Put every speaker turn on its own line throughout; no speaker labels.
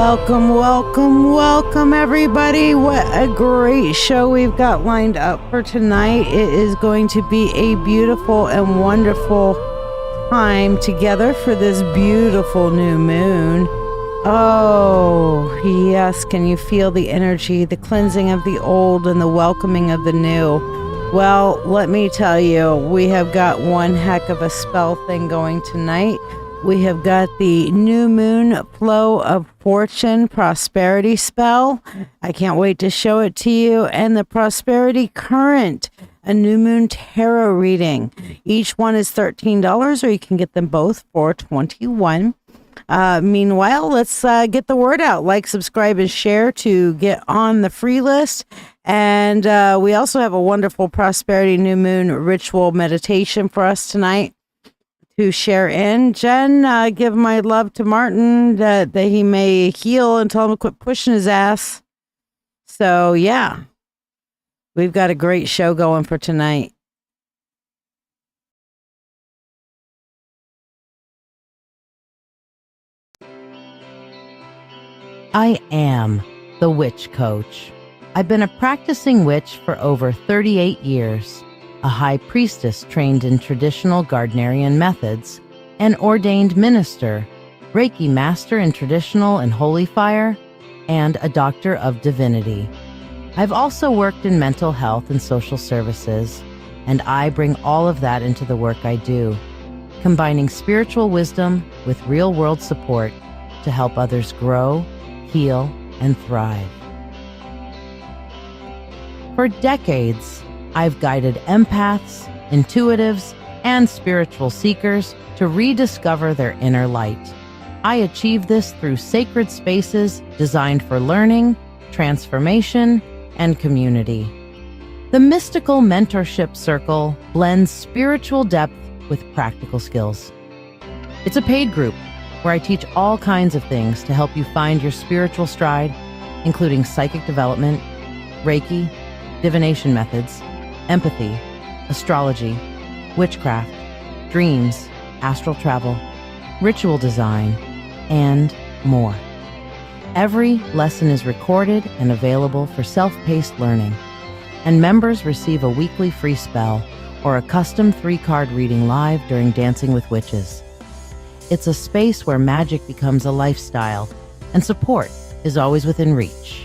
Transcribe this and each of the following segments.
Welcome, everybody. What a great show we've got lined up for tonight. It is going to be a beautiful and wonderful time together for this beautiful new moon. Oh, yes. Can you feel the energy, the cleansing of the old and the welcoming of the new? Well, let me tell you, we have got one heck of a spell thing going tonight. We have got the new moon flow of fortune prosperity spell. I can't wait to show it to you. And the prosperity current, a new moon tarot reading. Each one is $13, or you can get them both for $21. Meanwhile, let's get the word out. Like, subscribe, and share to get on the free list. And we also have a wonderful prosperity new moon ritual meditation for us tonight to share in. Jen, give my love to Martin that he may heal and tell him to quit pushing his ass. So, yeah, we've got a great show going for tonight. I am the Witch Coach. I've been a practicing witch for over 38 years. A high priestess trained in traditional Gardnerian methods, an ordained minister, Reiki master in traditional and holy fire, and a doctor of divinity. I've also worked in mental health and social services, and I bring all of that into the work I do, combining spiritual wisdom with real-world support to help others grow, heal, and thrive. For decades, I've guided empaths, intuitives, and spiritual seekers to rediscover their inner light. I achieve this through sacred spaces designed for learning, transformation, and community. The Mystical Mentorship Circle blends spiritual depth with practical skills. It's a paid group where I teach all kinds of things to help you find your spiritual stride, including psychic development, Reiki, divination methods, empathy, astrology, witchcraft, dreams, astral travel, ritual design, and more. Every lesson is recorded and available for self-paced learning, and members receive a weekly free spell or a custom 3-card reading live during Dancing with Witches. It's a space where magic becomes a lifestyle, and support is always within reach.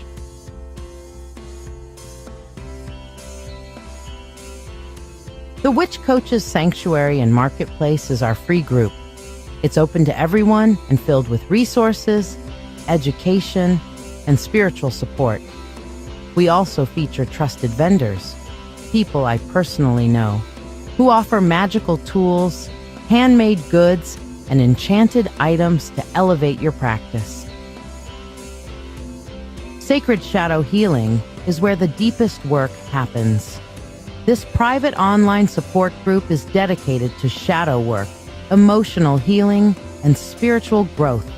The Witch Coach's Sanctuary and Marketplace is our free group. It's open to everyone and filled with resources, education, and spiritual support. We also feature trusted vendors, people I personally know, who offer magical tools, handmade goods, and enchanted items to elevate your practice. Sacred Shadow Healing is where the deepest work happens. This private online support group is dedicated to shadow work, emotional healing, and spiritual growth.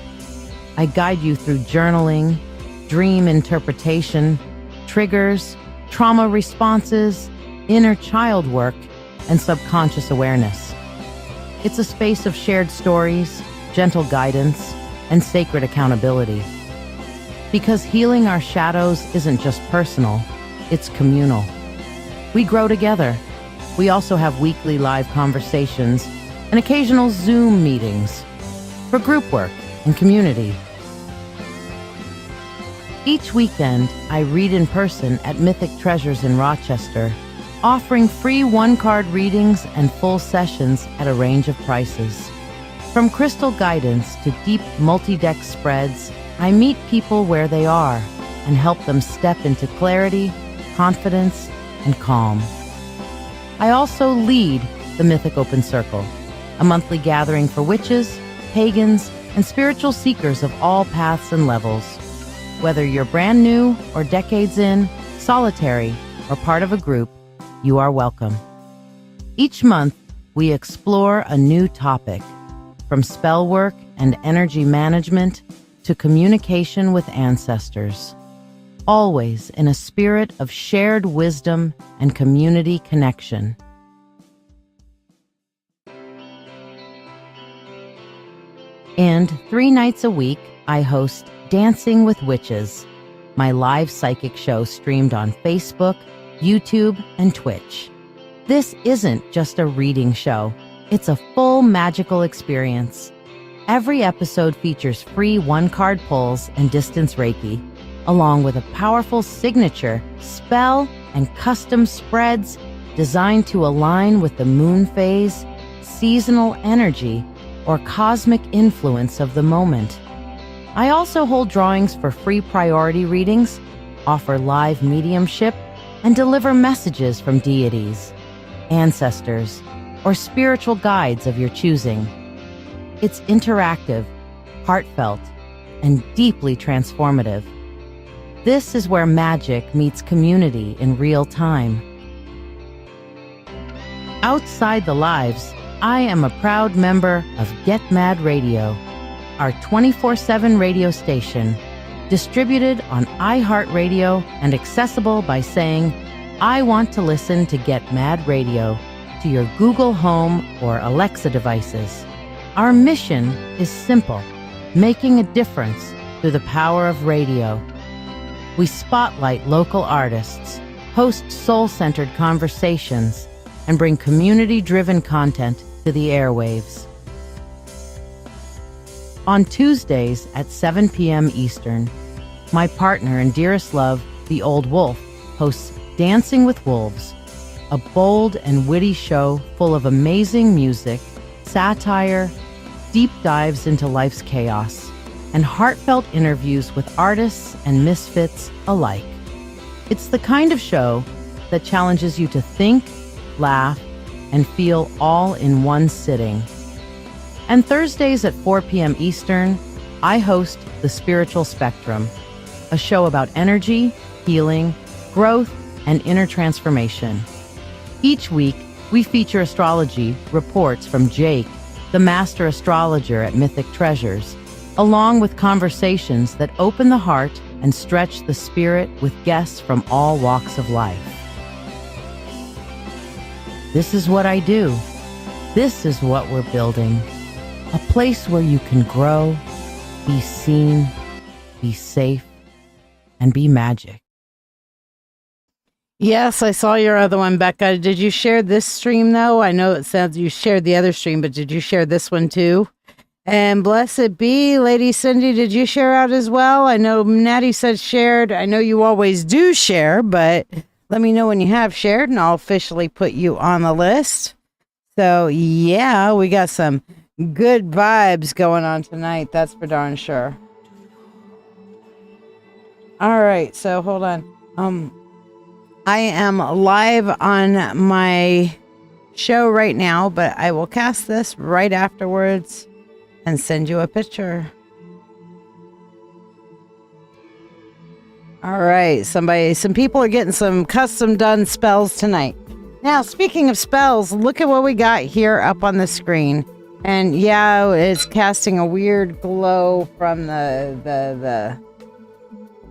I guide you through journaling, dream interpretation, triggers, trauma responses, inner child work, and subconscious awareness. It's a space of shared stories, gentle guidance, and sacred accountability. Because healing our shadows isn't just personal, it's communal. We grow together. We also have weekly live conversations and occasional Zoom meetings for group work and community. Each weekend, I read in person at Mythic Treasures in Rochester, offering free 1-card readings and full sessions at a range of prices. From crystal guidance to deep multi-deck spreads, I meet people where they are and help them step into clarity, confidence, and calm. I also lead the Mythic Open Circle, a monthly gathering for witches, pagans, and spiritual seekers of all paths and levels. Whether you're brand new or decades in, solitary, or part of a group, you are welcome. Each month, we explore a new topic, from spell work and energy management to communication with ancestors, always in a spirit of shared wisdom and community connection. And 3 nights a week, I host
Dancing with Witches, my live psychic show streamed on Facebook, YouTube, and Twitch. This isn't just a reading show. It's a full magical experience. Every episode features free one-card pulls and distance Reiki, along with a powerful signature, spell, and custom spreads designed to align with the moon phase, seasonal energy, or cosmic influence of the moment. I also hold drawings for free priority readings, offer live mediumship, and deliver messages from deities, ancestors, or spiritual guides of your choosing. It's interactive, heartfelt, and deeply transformative. This is where magic meets community in real time. Outside the lives, I am a proud member of Get Mad Radio, our 24/7 radio station, distributed on iHeartRadio and accessible by saying, "I want to listen to Get Mad Radio" to your Google Home or Alexa devices. Our mission is simple, making a difference through the power of radio. We spotlight local artists, host soul-centered conversations, and bring community-driven content to the airwaves. On Tuesdays at 7 p.m. Eastern, my partner and dearest love, the Old Wolf, hosts Dancing with Wolves, a bold and witty show full of amazing music, satire, deep dives into life's chaos, and heartfelt interviews with artists and misfits alike. It's the kind of show that challenges you to think, laugh, and feel all in one sitting. And Thursdays at 4 p.m. Eastern, I host The Spiritual Spectrum, a show about energy, healing, growth, and inner transformation. Each week, we feature astrology reports from Jake, the master astrologer at Mythic Treasures, along with conversations that open the heart and stretch the spirit with guests from all walks of life. This is what I do. This is what we're building. A place where you can grow, be seen, be safe, and be magic.
Yes, I saw your other one, Becca. Did you share this stream, though? I know it sounds you shared the other stream, but did you share this one, too? And blessed be, Lady Cindy, did you share out as well? I know Natty said shared. I know you always do share, but let me know when you have shared, and I'll officially put you on the list. So, yeah, we got some good vibes going on tonight. That's for darn sure. All right, so hold on. I am live on my show right now, but I will cast this right afterwards and send you a picture. All right, some people are getting some custom done spells tonight. Now, speaking of spells, look at what we got here up on the screen. And yeah, it's casting a weird glow from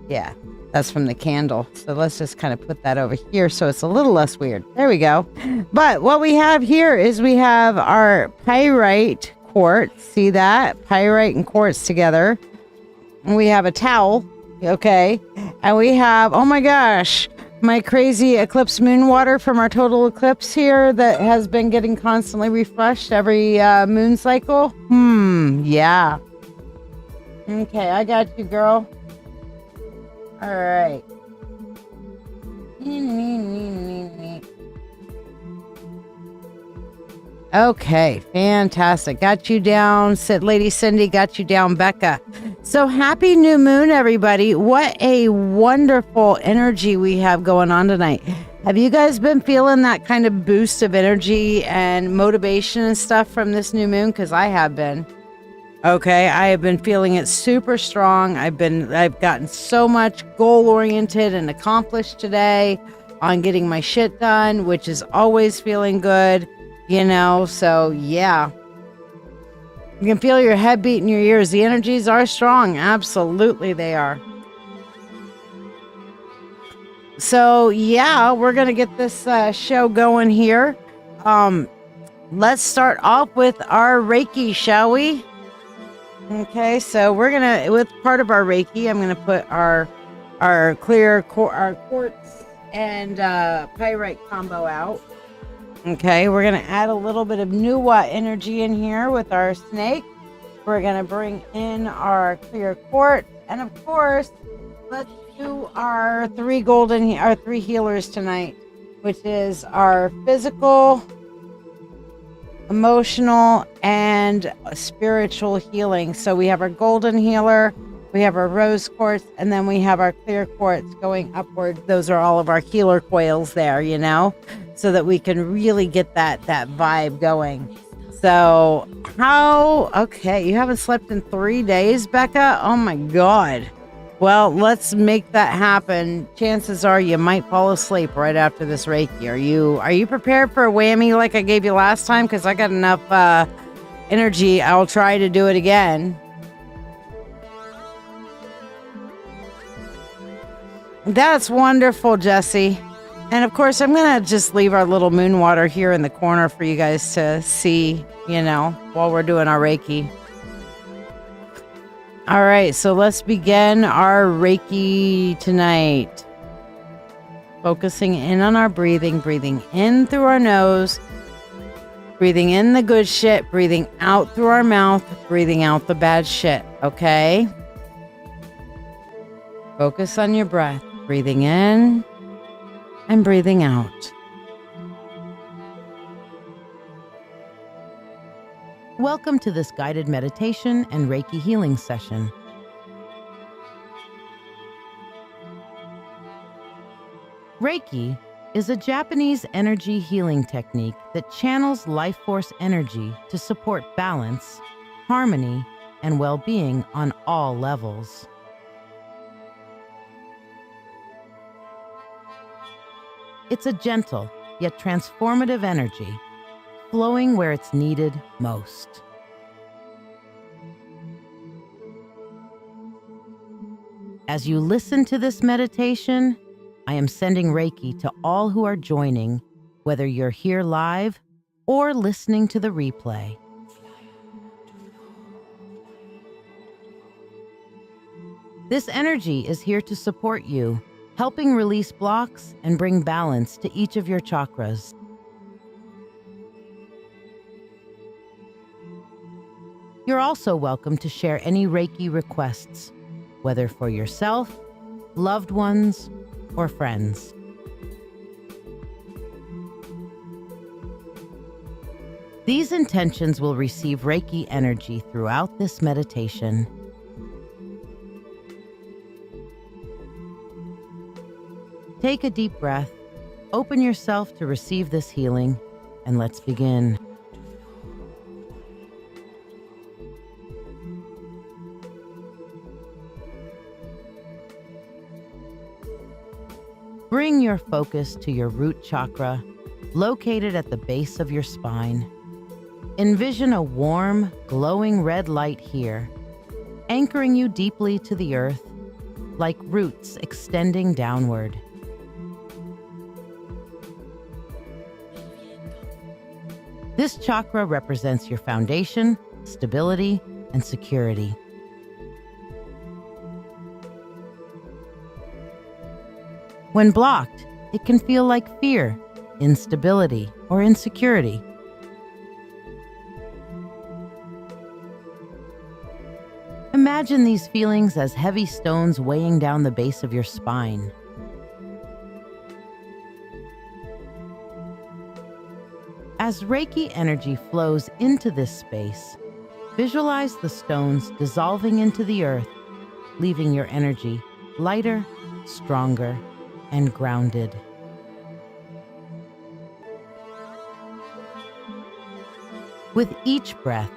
yeah. That's from the candle. So let's just kind of put that over here so it's a little less weird. There we go. But what we have here is we have our pyrite quartz. See that? Pyrite and quartz together. And we have a towel. Okay. And we have, oh my gosh, my crazy eclipse moon water from our total eclipse here that has been getting constantly refreshed every moon cycle. Yeah. Okay, I got you, girl. All right. Okay, fantastic. Got you down, said Lady Cindy. Got you down, Becca. So happy new moon, everybody. What a wonderful energy we have going on tonight. Have you guys been feeling that kind of boost of energy and motivation and stuff from this new moon? Because I have been. Okay, I have been feeling it super strong. I've gotten so much goal-oriented and accomplished today on getting my shit done, which is always feeling good, you know, so yeah. You can feel your head beat in your ears. The energies are strong. Absolutely, they are. So yeah, we're going to get this show going here. Let's start off with our Reiki, shall we? Okay, so we're gonna, with part of our Reiki, I'm gonna put our our quartz and pyrite combo out. Okay, we're gonna add a little bit of Nuwa energy in here with our snake. We're gonna bring in our clear quartz, and of course, let's do our three healers tonight, which is our physical, emotional, and spiritual healing. So we have our golden healer, we have our rose quartz, and then we have our clear quartz going upward. Those are all of our healer coils there, you know, so that we can really get that vibe going. So okay, you haven't slept in 3 days, Becca? Oh my God. Well, let's make that happen. Chances are you might fall asleep right after this Reiki. Are you prepared for a whammy like I gave you last time? Because I got enough energy. I'll try to do it again. That's wonderful, Jesse. And of course, I'm going to just leave our little moon water here in the corner for you guys to see, you know, while we're doing our Reiki. All right, so let's begin our Reiki tonight. Focusing in on our breathing in through our nose, breathing in the good shit, breathing out through our mouth, breathing out the bad shit, okay? Focus on your breath, breathing in and breathing out.
Welcome to this guided meditation and Reiki healing session. Reiki is a Japanese energy healing technique that channels life force energy to support balance, harmony, and well-being on all levels. It's a gentle yet transformative energy, flowing where it's needed most. As you listen to this meditation, I am sending Reiki to all who are joining, whether you're here live or listening to the replay. This energy is here to support you, helping release blocks and bring balance to each of your chakras. You're also welcome to share any Reiki requests, whether for yourself, loved ones, or friends. These intentions will receive Reiki energy throughout this meditation. Take a deep breath, open yourself to receive this healing, and let's begin. Bring your focus to your root chakra, located at the base of your spine. Envision a warm, glowing red light here, anchoring you deeply to the earth, like roots extending downward. This chakra represents your foundation, stability, and security. When blocked, it can feel like fear, instability, or insecurity. Imagine these feelings as heavy stones weighing down the base of your spine. As Reiki energy flows into this space, visualize the stones dissolving into the earth, leaving your energy lighter, stronger, and grounded. With each breath,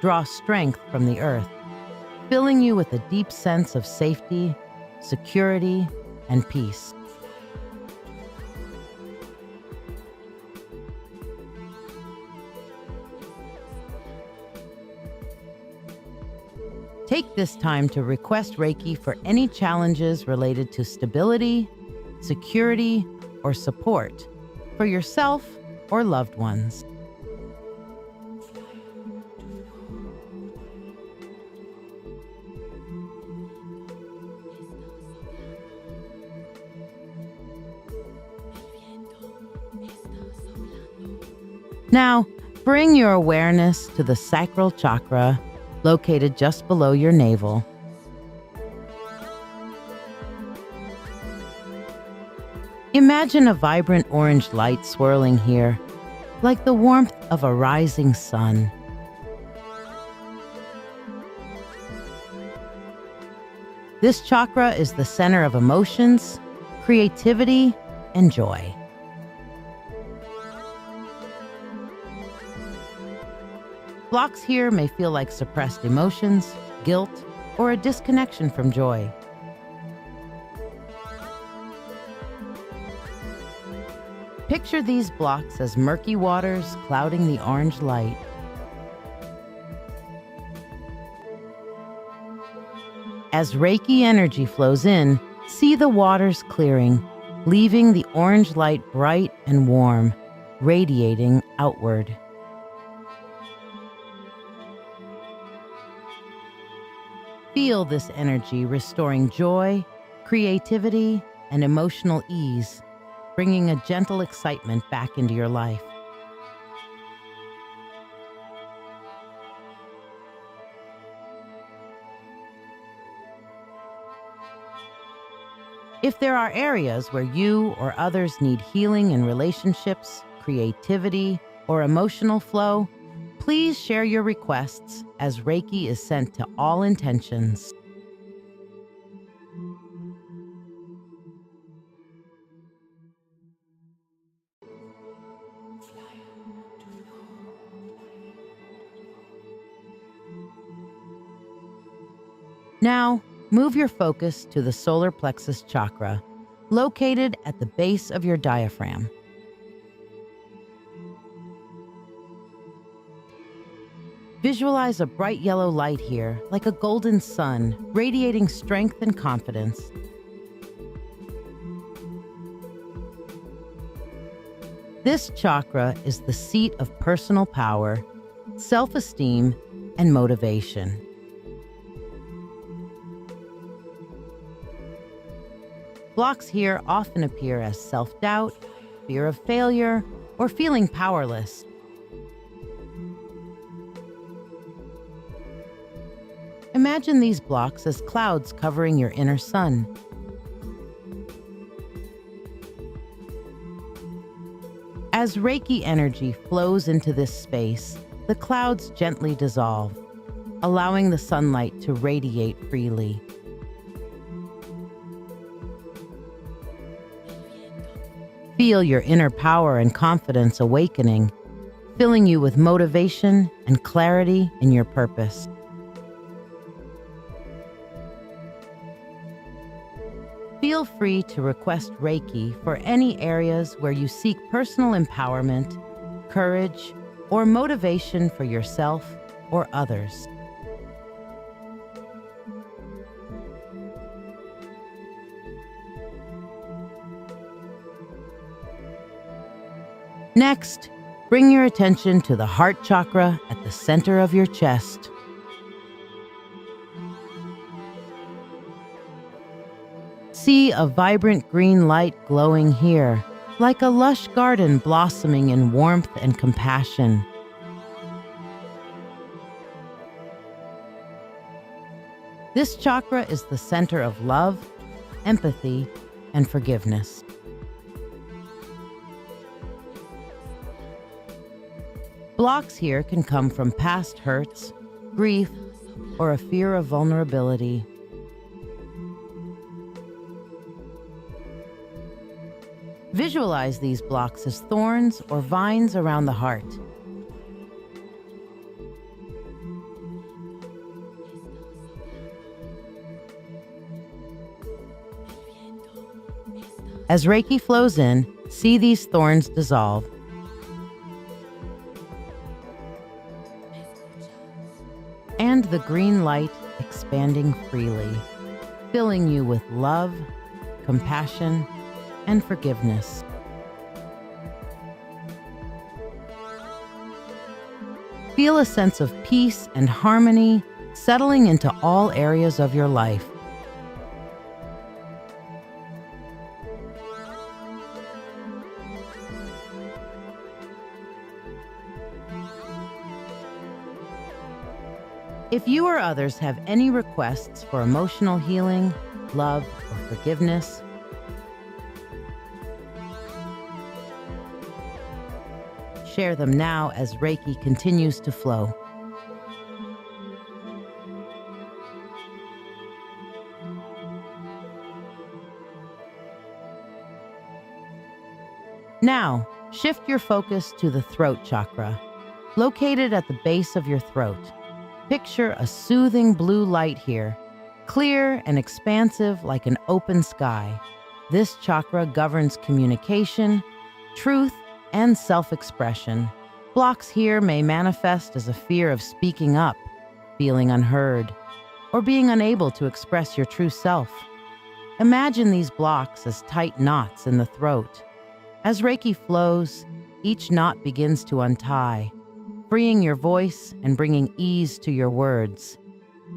draw strength from the earth, filling you with a deep sense of safety, security, and peace. Take this time to request Reiki for any challenges related to stability, security, or support for yourself or loved ones. Now, bring your awareness to the sacral chakra located just below your navel. Imagine a vibrant orange light swirling here, like the warmth of a rising sun. This chakra is the center of emotions, creativity, and joy. Blocks here may feel like suppressed emotions, guilt, or a disconnection from joy. Picture these blocks as murky waters clouding the orange light. As Reiki energy flows in, see the waters clearing, leaving the orange light bright and warm, radiating outward. Feel this energy restoring joy, creativity, and emotional ease, bringing a gentle excitement back into your life. If there are areas where you or others need healing in relationships, creativity, or emotional flow, please share your requests as Reiki is sent to all intentions. Now, move your focus to the solar plexus chakra, located at the base of your diaphragm. Visualize a bright yellow light here, like a golden sun, radiating strength and confidence. This chakra is the seat of personal power, self-esteem, and motivation. Blocks here often appear as self-doubt, fear of failure, or feeling powerless. Imagine these blocks as clouds covering your inner sun. As Reiki energy flows into this space, the clouds gently dissolve, allowing the sunlight to radiate freely. Feel your inner power and confidence awakening, filling you with motivation and clarity in your purpose. Feel free to request Reiki for any areas where you seek personal empowerment, courage, or motivation for yourself or others. Next, bring your attention to the heart chakra at the center of your chest. See a vibrant green light glowing here, like a lush garden blossoming in warmth and compassion. This chakra is the center of love, empathy, and forgiveness. Blocks here can come from past hurts, grief, or a fear of vulnerability. Visualize these blocks as thorns or vines around the heart. As Reiki flows in, see these thorns dissolve. And the green light expanding freely, filling you with love, compassion, and forgiveness. Feel a sense of peace and harmony settling into all areas of your life. If you or others have any requests for emotional healing, love, or forgiveness, share them now as Reiki continues to flow. Now, shift your focus to the throat chakra, located at the base of your throat. Picture a soothing blue light here, clear and expansive like an open sky. This chakra governs communication, truth, and self-expression. Blocks here may manifest as a fear of speaking up, feeling unheard, or being unable to express your true self. Imagine these blocks as tight knots in the throat. As Reiki flows, each knot begins to untie, freeing your voice and bringing ease to your words.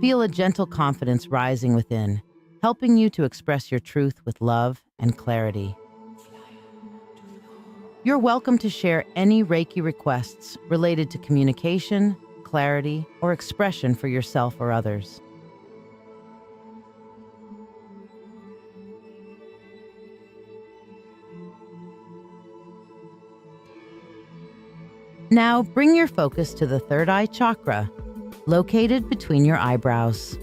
Feel a gentle confidence rising within, helping you to express your truth with love and clarity. You're welcome to share any Reiki requests related to communication, clarity, or expression for yourself or others. Now bring your focus to the third eye chakra, located between your eyebrows.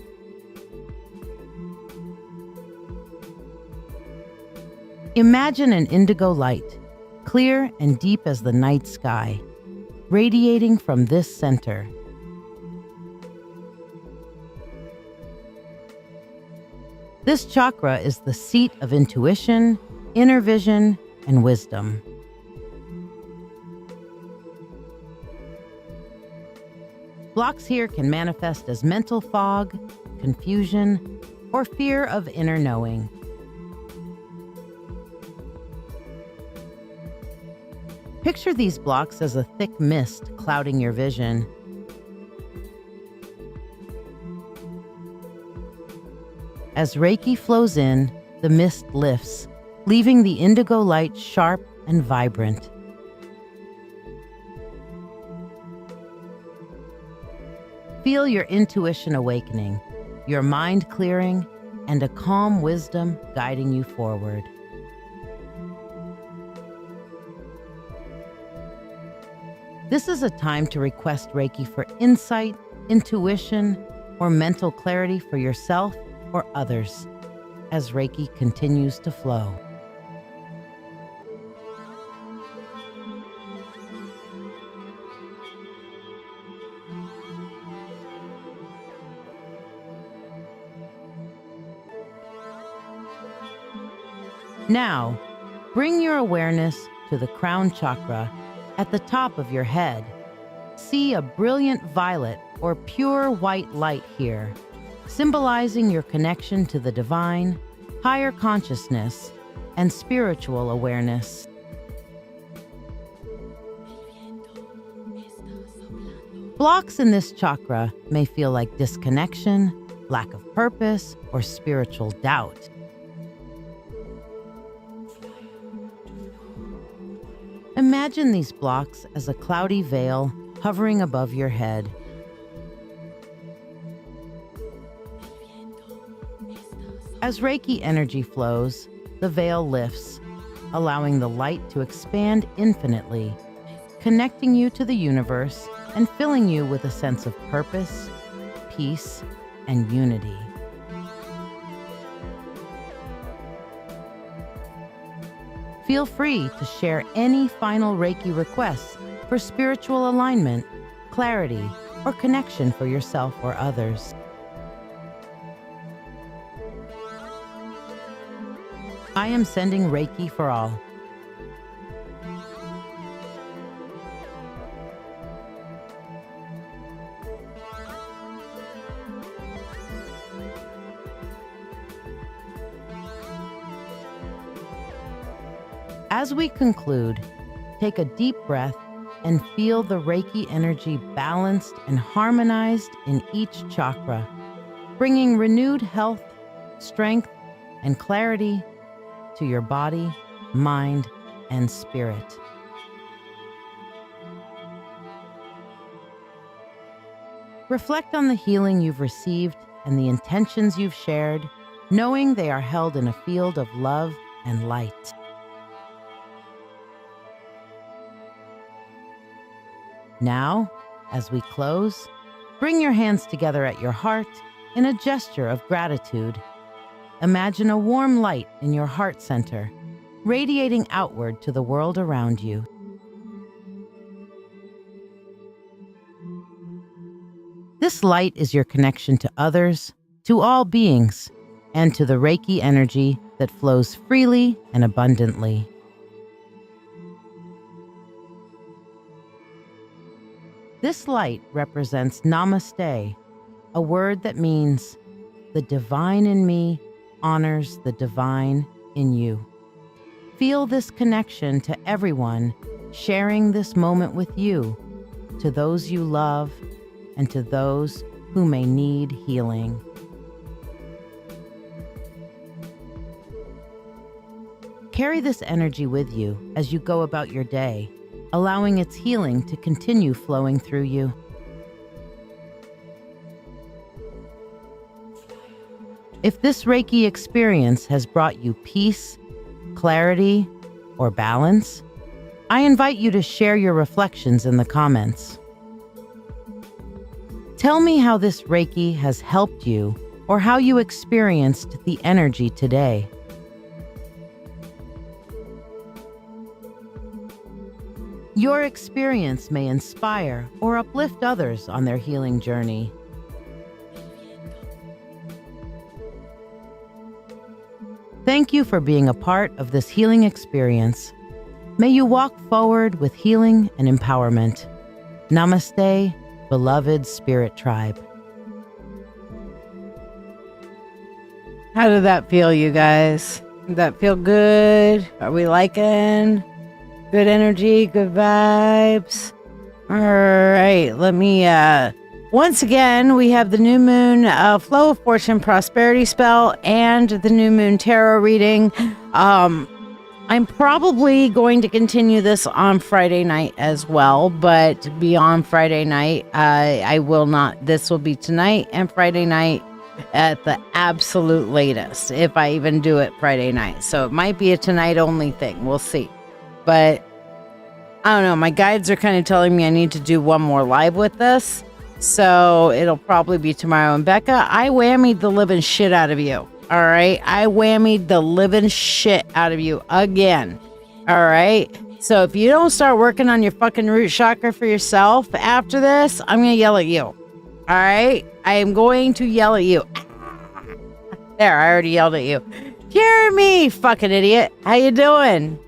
Imagine an indigo light, clear and deep as the night sky, radiating from this center. This chakra is the seat of intuition, inner vision, and wisdom. Blocks here can manifest as mental fog, confusion, or fear of inner knowing. Picture these blocks as a thick mist clouding your vision. As Reiki flows in, the mist lifts, leaving the indigo light sharp and vibrant. Feel your intuition awakening, your mind clearing, and a calm wisdom guiding you forward. This is a time to request Reiki for insight, intuition, or mental clarity for yourself or others as Reiki continues to flow. Now, bring your awareness to the crown chakra at the top of your head. See a brilliant violet or pure white light here, symbolizing your connection to the divine, higher consciousness, and spiritual awareness. Blocks in this chakra may feel like disconnection, lack of purpose, or spiritual doubt. Imagine these blocks as a cloudy veil hovering above your head. As Reiki energy flows, the veil lifts, allowing the light to expand infinitely, connecting you to the universe and filling you with a sense of purpose, peace, and unity. Feel free to share any final Reiki requests for spiritual alignment, clarity, or connection for yourself or others. I am sending Reiki for all. As we conclude, take a deep breath and feel the Reiki energy balanced and harmonized in each chakra, bringing renewed health, strength, and clarity to your body, mind, and spirit. Reflect on the healing you've received and the intentions you've shared, knowing they are held in a field of love and light. Now, as we close, bring your hands together at your heart in a gesture of gratitude. Imagine a warm light in your heart center, radiating outward to the world around you. This light is your connection to others, to all beings, and to the Reiki energy that flows freely and abundantly. This light represents Namaste, a word that means the divine in me honors the divine in you. Feel this connection to everyone sharing this moment with you, to those you love, and to those who may need healing. Carry this energy with you as you go about your day, allowing its healing to continue flowing through you. If this Reiki experience has brought you peace, clarity, or balance, I invite you to share your reflections in the comments. Tell me how this Reiki has helped you or how you experienced the energy today. Your experience may inspire or uplift others on their healing journey. Thank you for being a part of this healing experience. May you walk forward with healing and empowerment. Namaste, beloved Spirit Tribe.
How did that feel, you guys? Did that feel good? Are we liking? Good energy, good vibes. All right, let me, once again, we have the new moon flow of fortune prosperity spell and the new moon tarot reading. I'm probably going to continue this on Friday night as well, but beyond Friday night, I will not. This will be tonight and Friday night at the absolute latest, if I even do it Friday night. So it might be a tonight only thing. We'll see. But I don't know. My guides are kind of telling me I need to do one more live with this. So it'll probably be tomorrow. And Becca, I whammied the living shit out of you. All right. I whammied the living shit out of you again. All right. So if you don't start working on your fucking root chakra for yourself after this, I'm going to yell at you. All right. I am going to yell at you. There. I already yelled at you. Jeremy, fucking idiot. How you doing?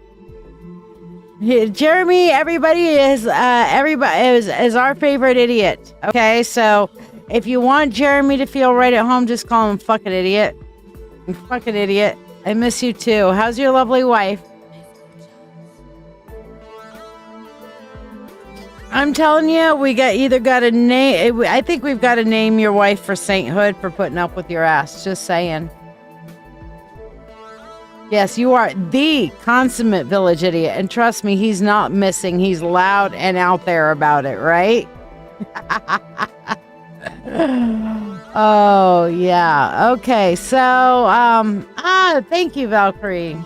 Jeremy, everybody is our favorite idiot. Okay. So if you want Jeremy to feel right at home, just call him fucking idiot. You fucking idiot. I miss you too. How's your lovely wife? I'm telling you, we got to name. I think we've got to name your wife for sainthood for putting up with your ass. Just saying. Yes, you are the consummate village idiot. And trust me, he's not missing. He's loud and out there about it, right? Oh, yeah. Okay, so, thank you, Valkyrie.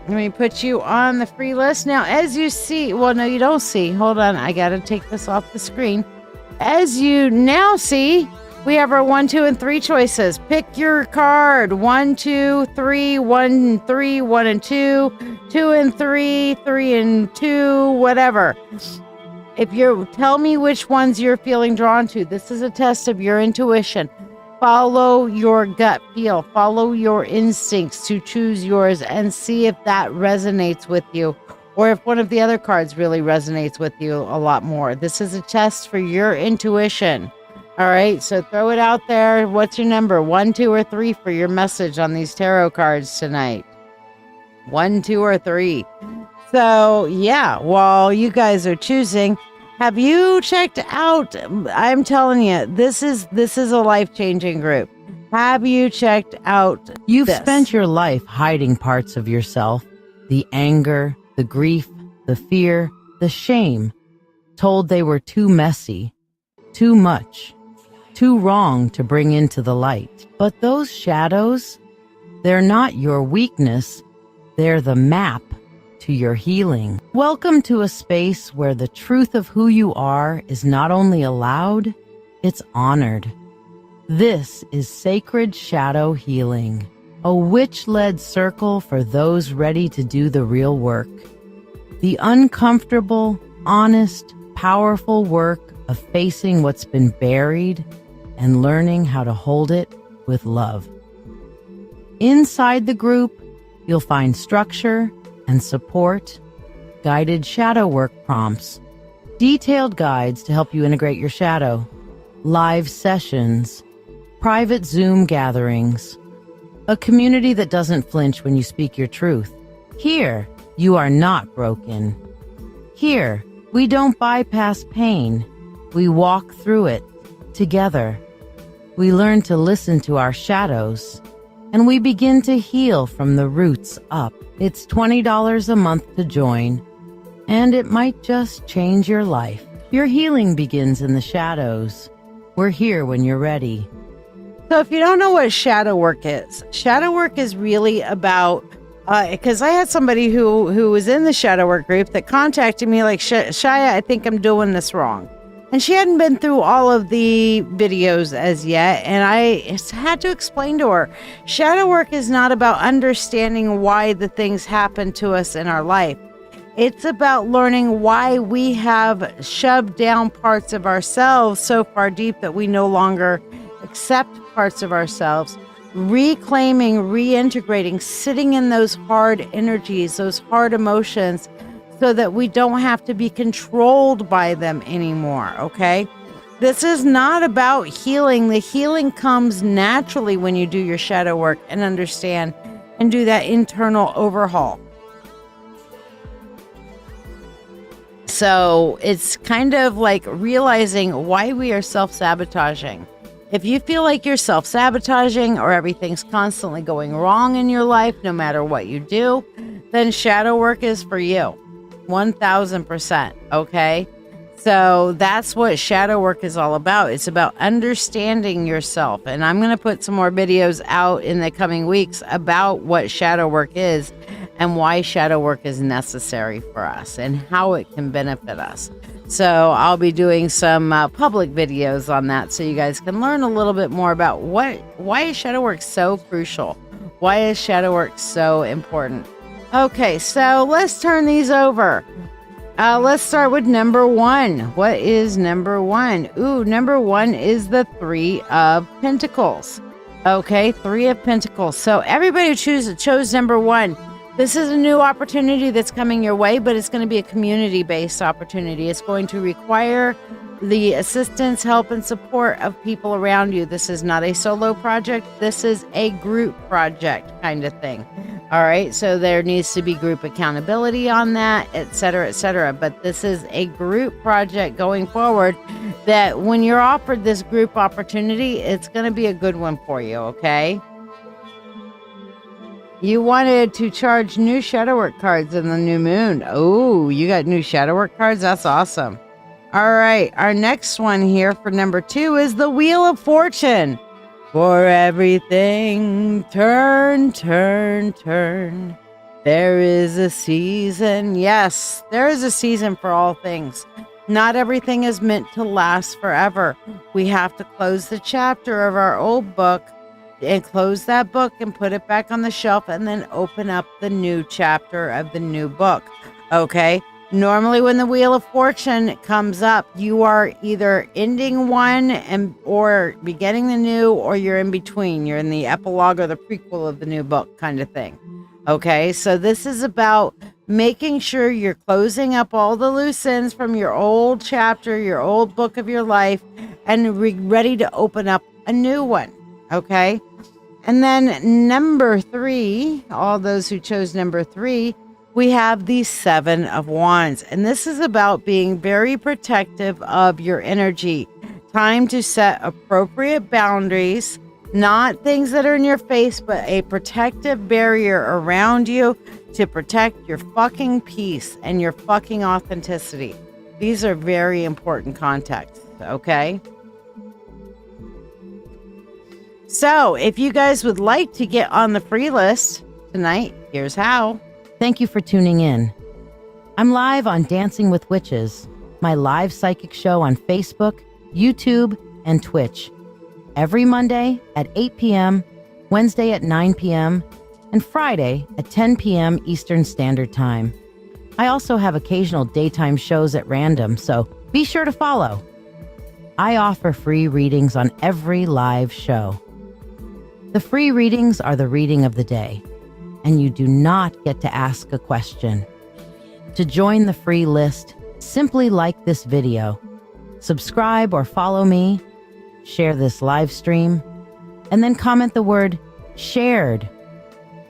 Let me put you on the free list. Now, as you see, well, no, you don't see. Hold on, I got to take this off the screen. As you now see, we have our 1, 2, and 3 choices. Pick your card. 1, 2, 3, 1, 3, 1 and 2, 2 and 3, 3 and 2, whatever. If you tell me which ones you're feeling drawn to, this is a test of your intuition. Follow your gut feel. Follow your instincts to choose yours and see if that resonates with you or if one of the other cards really resonates with you a lot more. This is a test for your intuition. All right, so throw it out there. What's your number? 1, 2, or 3 for your message on these tarot cards tonight. 1, 2, or 3. So, yeah, while you guys are choosing, have you checked out? I'm telling you, this is a life-changing group. Have you checked out?
You've spent your life hiding parts of yourself, the anger, the grief, the fear, the shame. told they were too messy, too much, too wrong to bring into the light. But those shadows, they're not your weakness, they're the map to your healing. Welcome to a space where the truth of who you are is not only allowed, it's honored. This is Sacred Shadow Healing, a witch-led circle for those ready to do the real work. The uncomfortable, honest, powerful work of facing what's been buried and learning how to hold it with love. Inside the group, you'll find structure and support, guided shadow work prompts, detailed guides to help you integrate your shadow, live sessions, private Zoom gatherings, a community that doesn't flinch when you speak your truth. Here, you are not broken. Here, we don't bypass pain. We walk through it together. We learn to listen to our shadows, and we begin to heal from the roots up. It's $20 a month to join, and it might just change your life. Your healing begins in the shadows. We're here when you're ready.
So if you don't know what shadow work is really about, because I had somebody who was in the shadow work group that contacted me like, Shiya, I think I'm doing this wrong. And she hadn't been through all of the videos as yet. And I had to explain to her, shadow work is not about understanding why the things happen to us in our life. It's about learning why we have shoved down parts of ourselves so far deep that we no longer accept parts of ourselves, reclaiming, reintegrating, sitting in those hard energies, those hard emotions, so that we don't have to be controlled by them anymore, okay? This is not about healing. The healing comes naturally when you do your shadow work and understand and do that internal overhaul. So it's kind of like realizing why we are self-sabotaging. If you feel like you're self-sabotaging or everything's constantly going wrong in your life, no matter what you do, then shadow work is for you. 1000%. Okay. So that's what shadow work is all about. It's about understanding yourself. And I'm going to put some more videos out in the coming weeks about what shadow work is and why shadow work is necessary for us and how it can benefit us. So I'll be doing some public videos on that so you guys can learn a little bit more about why is shadow work so crucial? Why is shadow work so important? Okay, so let's turn these over. Let's start with number one. What is number one? Number one is the Three of Pentacles. Okay, Three of Pentacles. So everybody who chose number one, this is a new opportunity that's coming your way, but it's going to be a community-based opportunity. It's going to require the assistance, help, and support of people around you. This is not a solo project. This is a group project kind of thing. All right, so there needs to be group accountability on that, et cetera, et cetera. But this is a group project going forward that when you're offered this group opportunity, it's going to be a good one for you, okay? You wanted to charge new shadow work cards in the new moon. Oh, you got new shadow work cards? That's awesome. All right, our next one here for number two is the Wheel of Fortune. For everything, turn, turn, turn. There is a season. Yes, there is a season for all things. Not everything is meant to last forever. We have to close the chapter of our old book and close that book and put it back on the shelf and then open up the new chapter of the new book. Okay? Normally when the Wheel of Fortune comes up, you are either ending one or beginning the new, or you're in between. You're in the epilogue or the prequel of the new book kind of thing. Okay, so this is about making sure you're closing up all the loose ends from your old chapter, your old book of your life, and ready to open up a new one. Okay, and then number three, all those who chose number three, we have the Seven of Wands. And this is about being very protective of your energy. Time to set appropriate boundaries, not things that are in your face, but a protective barrier around you to protect your fucking peace and your fucking authenticity. These are very important contexts, okay? So, if you guys would like to get on the free list tonight, here's how.
Thank you for tuning in. I'm live on Dancing with Witches, my live psychic show on Facebook, YouTube, and Twitch. Every Monday at 8 p.m., Wednesday at 9 p.m., and Friday at 10 p.m. Eastern Standard Time. I also have occasional daytime shows at random, so be sure to follow. I offer free readings on every live show. The free readings are the reading of the day, and you do not get to ask a question. To join the free list, simply like this video, subscribe or follow me, share this live stream, and then comment the word shared.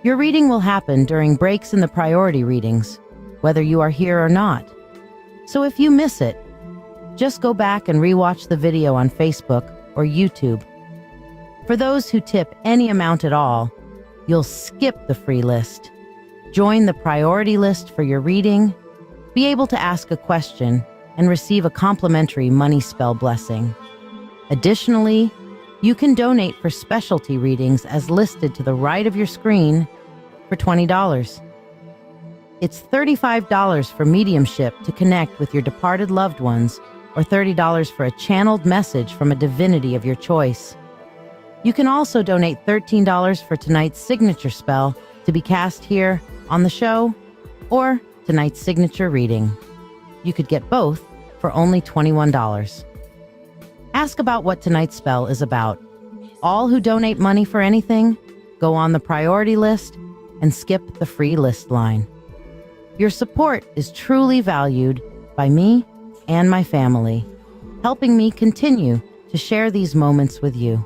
Your reading will happen during breaks in the priority readings, whether you are here or not. So if you miss it, just go back and rewatch the video on Facebook or YouTube. For those who tip any amount at all, you'll skip the free list, join the priority list for your reading, be able to ask a question, and receive a complimentary money spell blessing. Additionally, you can donate for specialty readings as listed to the right of your screen for $20. It's $35 for mediumship to connect with your departed loved ones, or $30 for a channeled message from a divinity of your choice. You can also donate $13 for tonight's signature spell to be cast here on the show, or tonight's signature reading. You could get both for only $21. Ask about what tonight's spell is about. All who donate money for anything go on the priority list and skip the free list line. Your support is truly valued by me and my family, helping me continue to share these moments with you.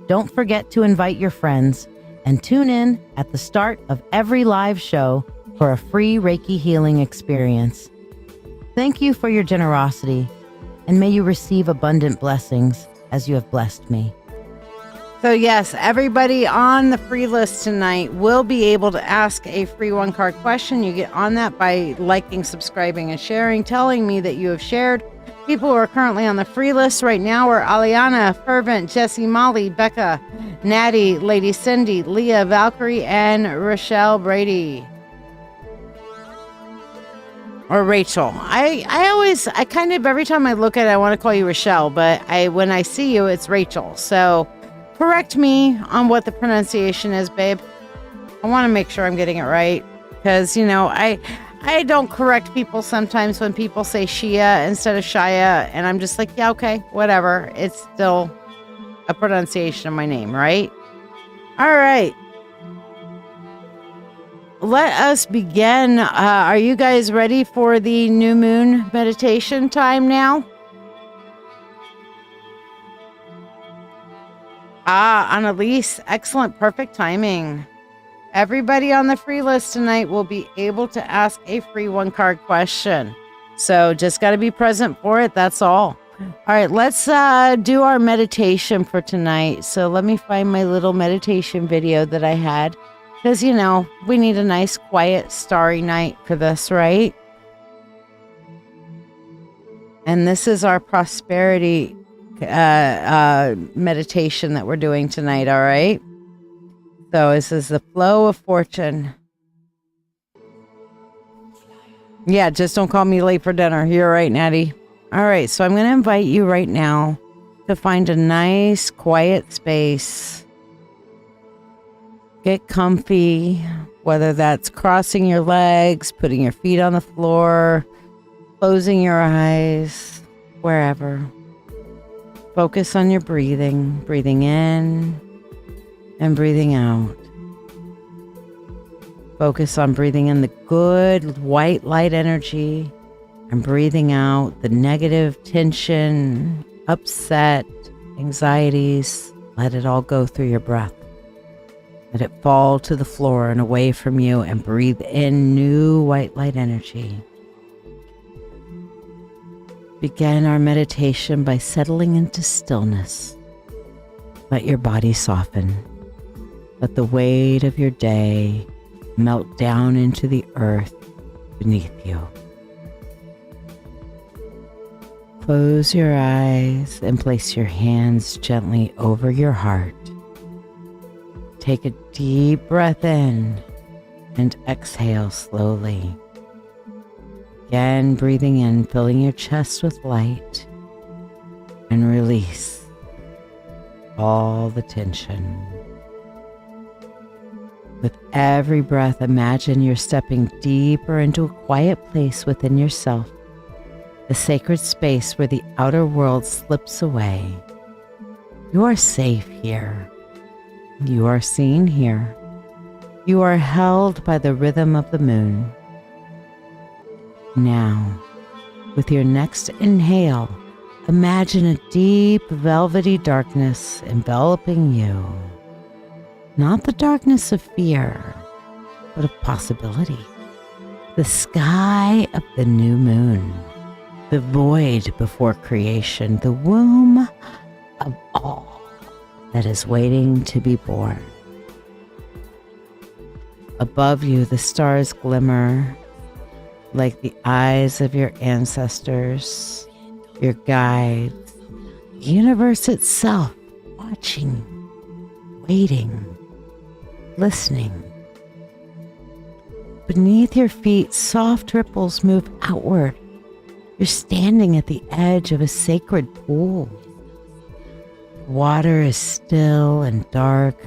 Don't forget to invite your friends and tune in at the start of every live show for a free Reiki healing experience. Thank you for your generosity, and may you receive abundant blessings as you have blessed me.
So yes, everybody on the free list tonight will be able to ask a free one-card question. You get on that by liking, subscribing, and sharing, telling me that you have shared. People who are currently on the free list right now are Aliana, Fervent, Jessie, Molly, Becca, Natty, Lady Cindy, Leah, Valkyrie, and Rochelle Brady. Or Rachel. I kind of, every time I look at it, I want to call you Rochelle, but when I see you, it's Rachel. So correct me on what the pronunciation is, babe. I want to make sure I'm getting it right, because, you know, I don't correct people sometimes when people say Shiya instead of Shiya, and I'm just like, yeah, okay, whatever. It's still a pronunciation of my name, right? All right. Let us begin. Are you guys ready for the new moon meditation time now? Annalise, excellent, perfect timing. Everybody on the free list tonight will be able to ask a free one-card question. So just got to be present for it. That's all. All right, let's do our meditation for tonight. So let me find my little meditation video that I had. Because, you know, we need a nice, quiet, starry night for this, right? And this is our prosperity meditation that we're doing tonight, all right? So this is the flow of fortune. Yeah, just don't call me late for dinner. You're right, Natty. All right, so I'm going to invite you right now to find a nice, quiet space. Get comfy, whether that's crossing your legs, putting your feet on the floor, closing your eyes, wherever. Focus on your breathing, breathing in and breathing out. Focus on breathing in the good white light energy and breathing out the negative tension, upset, anxieties. Let it all go through your breath. Let it fall to the floor and away from you, and breathe in new white light energy. Begin our meditation by settling into stillness. Let your body soften. Let the weight of your day melt down into the earth beneath you. Close your eyes and place your hands gently over your heart. Take a deep breath in and exhale slowly. Again, breathing in, filling your chest with light, and release all the tension. With every breath, imagine you're stepping deeper into a quiet place within yourself, a sacred space where the outer world slips away. You are safe here. You are seen here. You are held by the rhythm of the moon. Now, with your next inhale, imagine a deep, velvety darkness enveloping you. Not the darkness of fear, but of possibility. The sky of the new moon, the void before creation, the womb of all that is waiting to be born. Above you, the stars glimmer like the eyes of your ancestors, your guides, the universe itself, watching, waiting, listening. Beneath your feet, soft ripples move outward. You're standing at the edge of a sacred pool. Water is still and dark,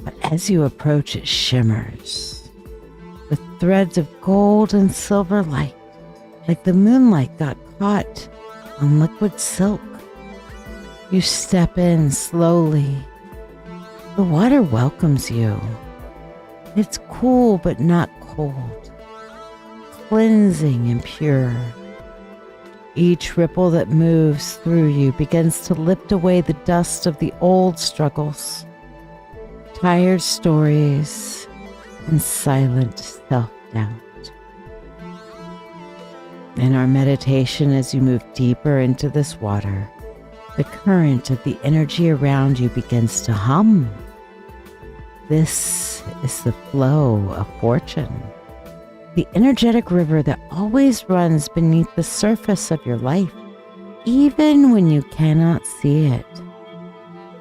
but as you approach, it shimmers with threads of gold and silver light, like the moonlight got caught on liquid silk. You step in slowly. The water welcomes you. It's cool but not cold, cleansing and pure. Each ripple that moves through you begins to lift away the dust of the old struggles, tired stories, and silent self-doubt. In our meditation, as you move deeper into this water, the current of the energy around you begins to hum. This is the flow of fortune, the energetic river that always runs beneath the surface of your life, even when you cannot see it.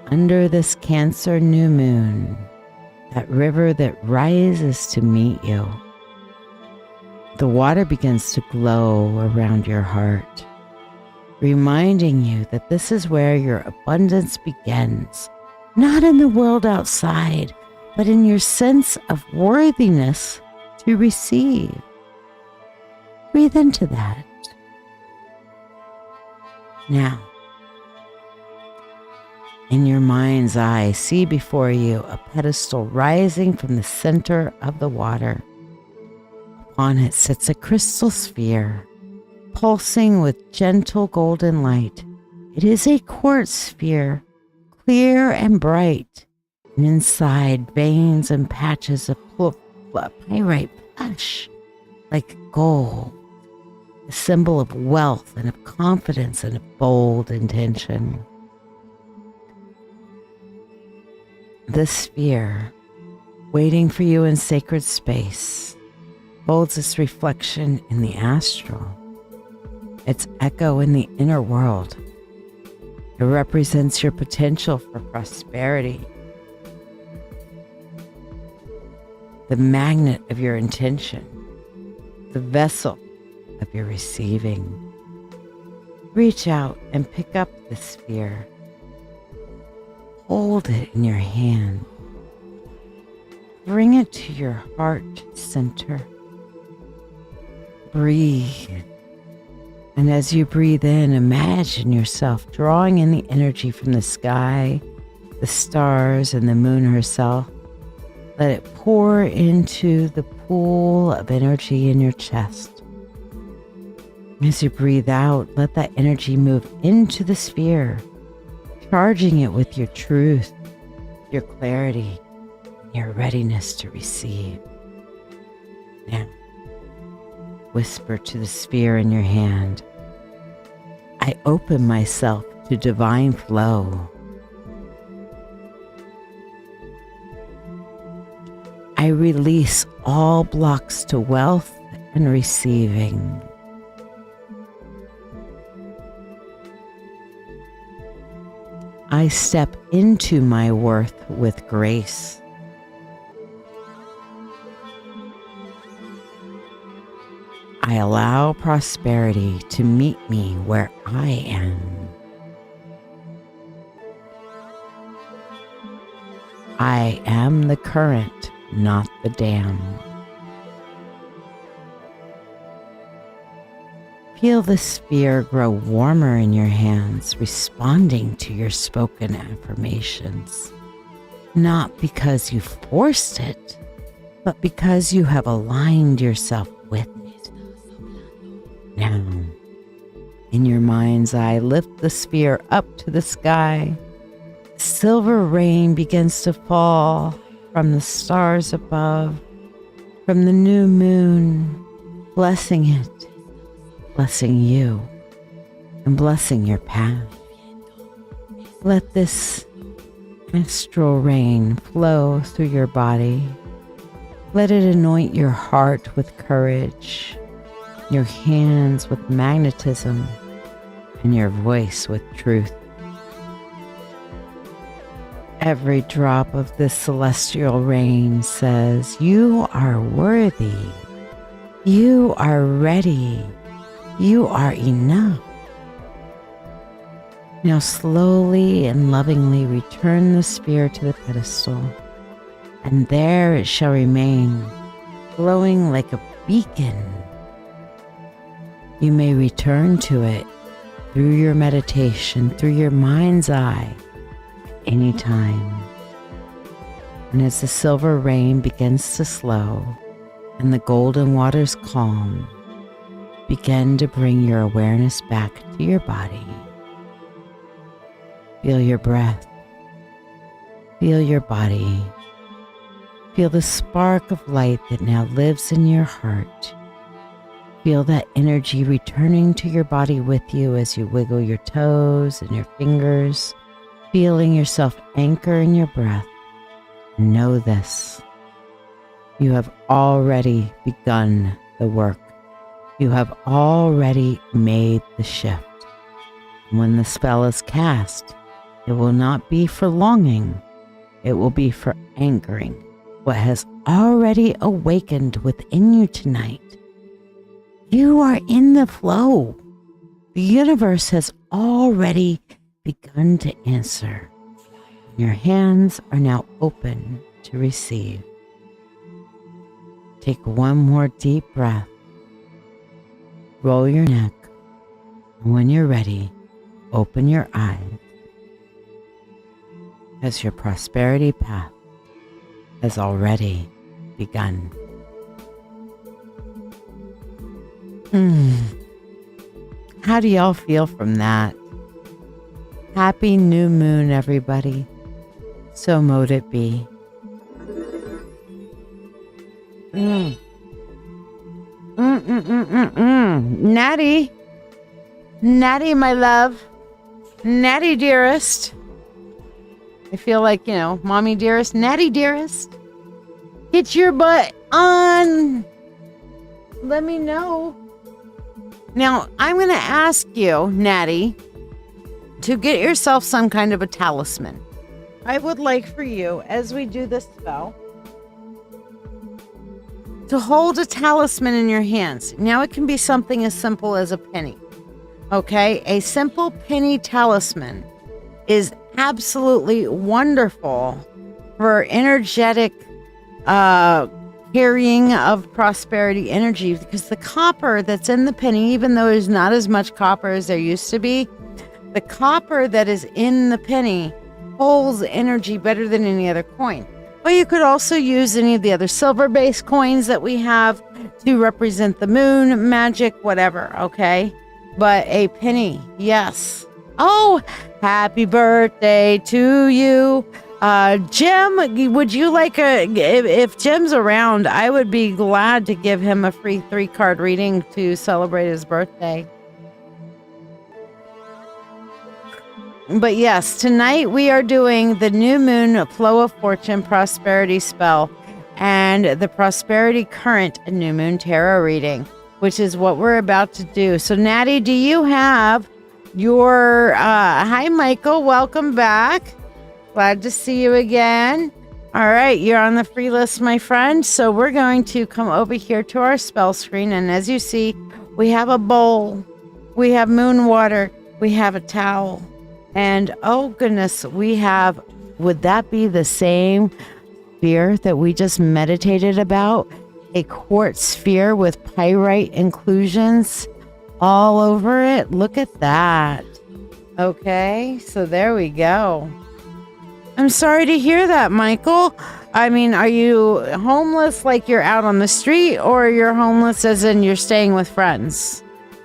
Under this Cancer new moon, that river that rises to meet you, the water begins to glow around your heart, reminding you that this is where your abundance begins, not in the world outside, but in your sense of worthiness to receive. Breathe into that. Now, in your mind's eye, see before you a pedestal rising from the center of the water. Upon it sits a crystal sphere, pulsing with gentle golden light. It is a quartz sphere, clear and bright, and inside veins and patches of pyrite flash like gold, a symbol of wealth and of confidence and of bold intention. This sphere, waiting for you in sacred space, holds its reflection in the astral, its echo in the inner world. It represents your potential for prosperity, the magnet of your intention, the vessel of your receiving. Reach out and pick up the sphere. Hold it in your hand. Bring it to your heart center. Breathe. And as you breathe in, imagine yourself drawing in the energy from the sky, the stars, and the moon herself. Let it pour into the pool of energy in your chest. As you breathe out, let that energy move into the sphere, charging it with your truth, your clarity, and your readiness to receive. Now, whisper to the sphere in your hand, I open myself to divine flow. I release all blocks to wealth and receiving. I step into my worth with grace. I allow prosperity to meet me where I am. I am the current, not the dam. Feel the sphere grow warmer in your hands, responding to your spoken affirmations. Not because you forced it, but because you have aligned yourself with it. Now, in your mind's eye, lift the sphere up to the sky. Silver rain begins to fall from the stars above, from the new moon, blessing it, blessing you, and blessing your path. Let this astral rain flow through your body. Let it anoint your heart with courage, your hands with magnetism, and your voice with truth. Every drop of this celestial rain says, you are worthy, you are ready, you are enough. Now slowly and lovingly return the sphere to the pedestal, and there it shall remain, glowing like a beacon. You may return to it through your meditation, through your mind's eye, anytime. And as the silver rain begins to slow and the golden waters calm, begin to bring your awareness back to your body. Feel your breath. Feel your body. Feel the spark of light that now lives in your heart. Feel that energy returning to your body with you as you wiggle your toes and your fingers, feeling yourself anchor in your breath. Know this: you have already begun the work. You have already made the shift. When the spell is cast, it will not be for longing. It will be for anchoring what has already awakened within you tonight. You are in the flow. The universe has already begun to answer. Your hands are now open to receive. Take one more deep breath. Roll your neck, and when you're ready, open your eyes as your prosperity path has already begun. How do y'all feel from that? Happy new moon, everybody. So mote it be. Natty. Natty, my love. Natty, dearest. I feel like, mommy dearest, Natty dearest. Get your butt on. Let me know. Now, I'm going to ask you, Natty, to get yourself some kind of a talisman. I would like for you, as we do this spell, to hold a talisman in your hands. Now, it can be something as simple as a penny. Okay? A simple penny talisman is absolutely wonderful for energetic carrying of prosperity energy, because the copper that's in the penny, even though there's not as much copper as there used to be, the copper that is in the penny holds energy better than any other coin. Or you could also use any of the other silver-based coins that we have to represent the moon, magic, whatever, okay? But a penny, yes. Oh, happy birthday to you. Jim, would you like if Jim's around, I would be glad to give him a free 3-card reading to celebrate his birthday. But yes, tonight we are doing the new moon flow of fortune prosperity spell and the prosperity current new moon tarot reading, which is what we're about to do. So Natty, do you have Hi, Michael. Welcome back. Glad to see you again. All right, you're on the free list, my friend. So we're going to come over here to our spell screen. And as you see, we have a bowl. We have moon water. We have a towel. And oh goodness, we have, would that be the same sphere that we just meditated about? A quartz sphere with pyrite inclusions all over it. Look at that. Okay, so there we go. I'm sorry to hear that, Michael. I mean, are you homeless like you're out on the street, or you're homeless as in you're staying with friends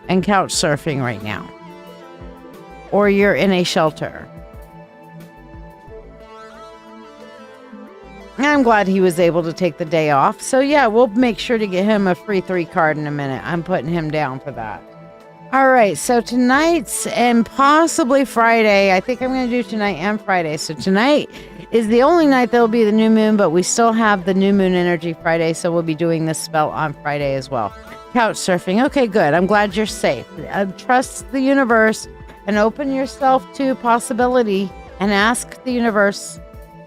and couch surfing right now? Or you're in a shelter? I'm glad he was able to take the day off. So yeah, we'll make sure to get him a free 3 card in a minute. I'm putting him down for that. All right, so tonight's and possibly Friday, I think I'm going to do tonight and Friday. So tonight is the only night there'll be the new moon, but we still have the new moon energy Friday, so we'll be doing this spell on Friday as well. Couch surfing. Okay, good. I'm glad you're safe. Trust the universe and open yourself to possibility and ask the universe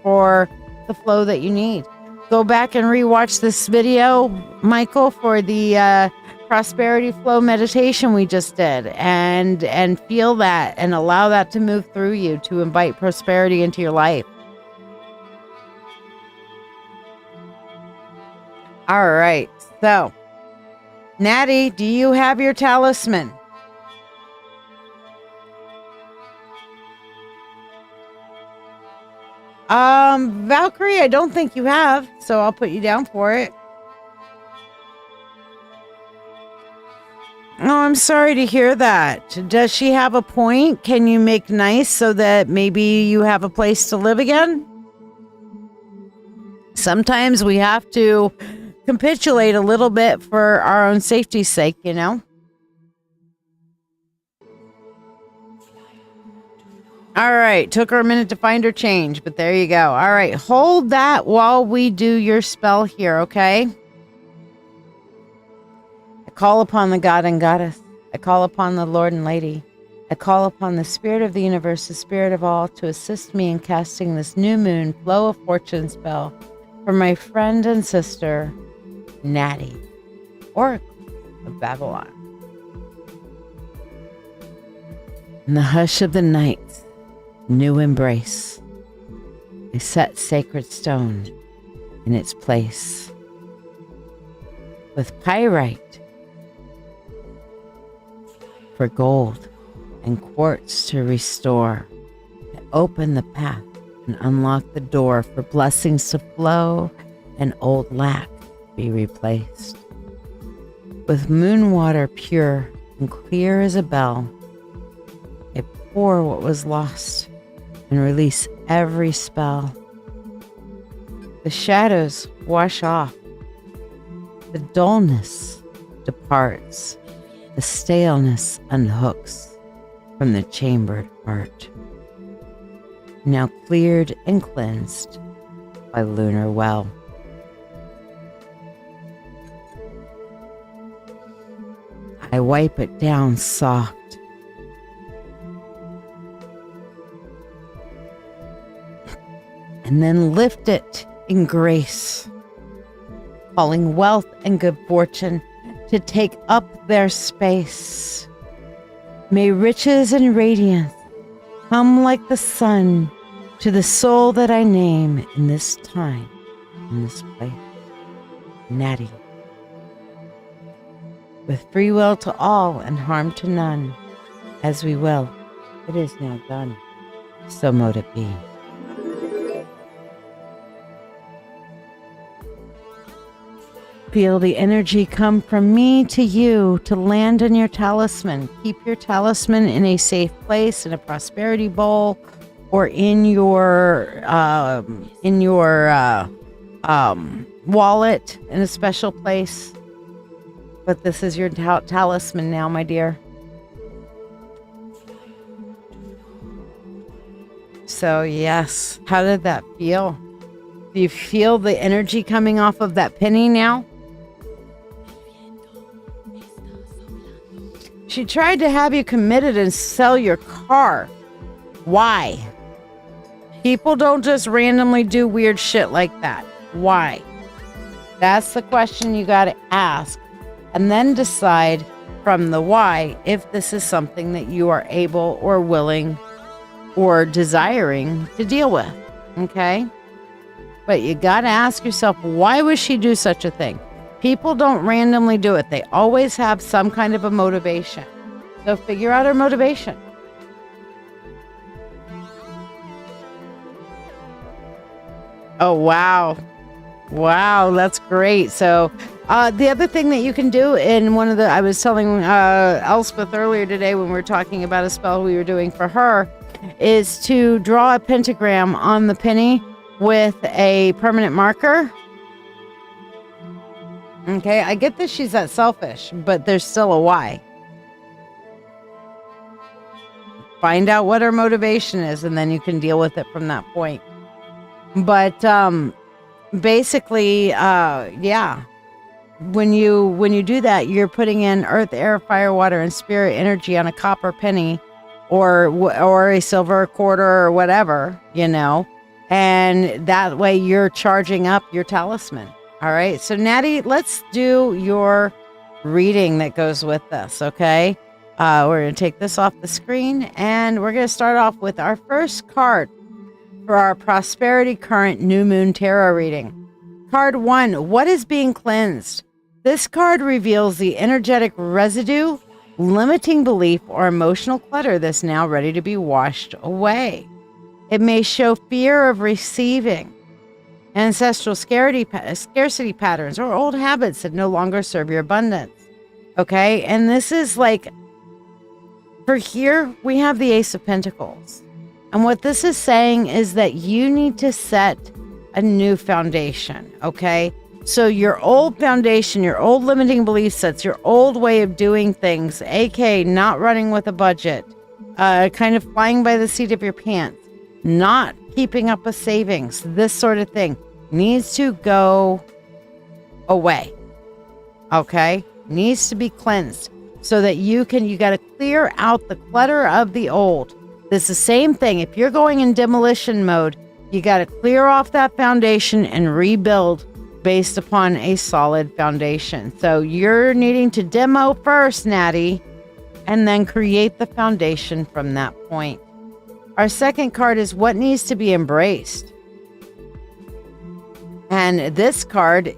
for the flow that you need. Go back and rewatch this video, Michael, for the prosperity flow meditation we just did, and feel that and allow that to move through you to invite prosperity into your life. All right, so Natty, do you have your talisman? Valkyrie, I don't think you have, so I'll put you down for it. Oh, I'm sorry to hear that. Does she have a point? Can you make nice so that maybe you have a place to live again? Sometimes we have to capitulate a little bit for our own safety's sake, you know? All right. Took her a minute to find her change, but there you go. All right. Hold that while we do your spell here, okay? I call upon the god and goddess. I call upon the Lord and Lady. I call upon the spirit of the universe, the spirit of all, to assist me in casting this new moon flow of fortune spell for my friend and sister, Natty, Oracle of Babylon. In the hush of the night, new embrace, I set sacred stone in its place. With pyrite for gold and quartz to restore, I open the path and unlock the door for blessings to flow and old lack be replaced. With moon water pure and clear as a bell, I pour what was lost and release every spell. The shadows wash off. The dullness departs. The staleness unhooks from the chambered heart. Now cleared and cleansed by lunar well. I wipe it down soft. And then lift it in grace, calling wealth and good fortune to take up their space. May riches and radiance come like the sun to the soul that I name in this time, in this place. Natty. With free will to all and harm to none, as we will, it is now done. So mote it be. Feel the energy come from me to you to land in your talisman. Keep your talisman in a safe place, in a prosperity bowl, or in your wallet in a special place. But this is your talisman now, my dear. So yes, how did that feel? Do you feel the energy coming off of that penny now? She tried to have you committed and sell your car. Why? People don't just randomly do weird shit like that. Why? That's the question you got to ask. And then decide from the why if this is something that you are able or willing or desiring to deal with. Okay? But you got to ask yourself, why would she do such a thing? People don't randomly do it. They always have some kind of a motivation. So figure out her motivation. Oh, wow. Wow, that's great. So the other thing that you can do in one of the, I was telling Elspeth earlier today when we were talking about a spell we were doing for her, is to draw a pentagram on the penny with a permanent marker. Okay, I get that she's that selfish, but there's still a why. Find out what her motivation is, and then you can deal with it from that point. But basically, yeah, when you do that, you're putting in earth, air, fire, water, and spirit energy on a copper penny, or a silver quarter, or whatever, you know, and that way you're charging up your talisman. All right, so Natty, let's do your reading that goes with this. Okay, we're gonna take this off the screen, and we're gonna start off with our first card for our Prosperity Current New Moon Tarot reading. Card 1, what is being cleansed? This card reveals the energetic residue, limiting belief, or emotional clutter that's now ready to be washed away. It may show fear of receiving, ancestral scarcity patterns, or old habits that no longer serve your abundance. Okay, and this is like, for here, we have the Ace of Pentacles. And what this is saying is that you need to set a new foundation, okay? So your old foundation, your old limiting belief sets, your old way of doing things, aka not running with a budget, kind of flying by the seat of your pants, not keeping up with savings, this sort of thing, needs to go away, okay? Needs to be cleansed so that you got to clear out the clutter of the old. It's the same thing. If you're going in demolition mode, you got to clear off that foundation and rebuild based upon a solid foundation. So you're needing to demo first, Natty, and then create the foundation from that point. Our second card is what needs to be embraced. And this card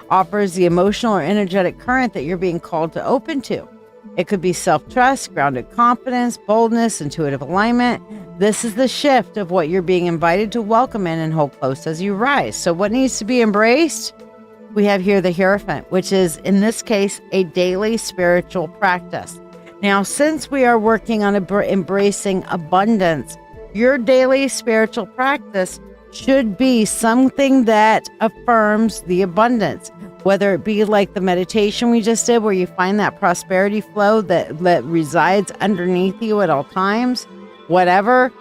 offers the emotional or energetic current that you're being called to open to. It could be self-trust, grounded confidence, boldness, intuitive alignment. This is the shift of what you're being invited to welcome in and hold close as you rise. So what needs to be embraced? We have here the Hierophant, which is, in this case, a daily spiritual practice. Now, since we are working on embracing abundance, your daily spiritual practice should be something that affirms the abundance. Whether it be like the meditation we just did, where you find that prosperity flow that resides underneath you at all times, whatever,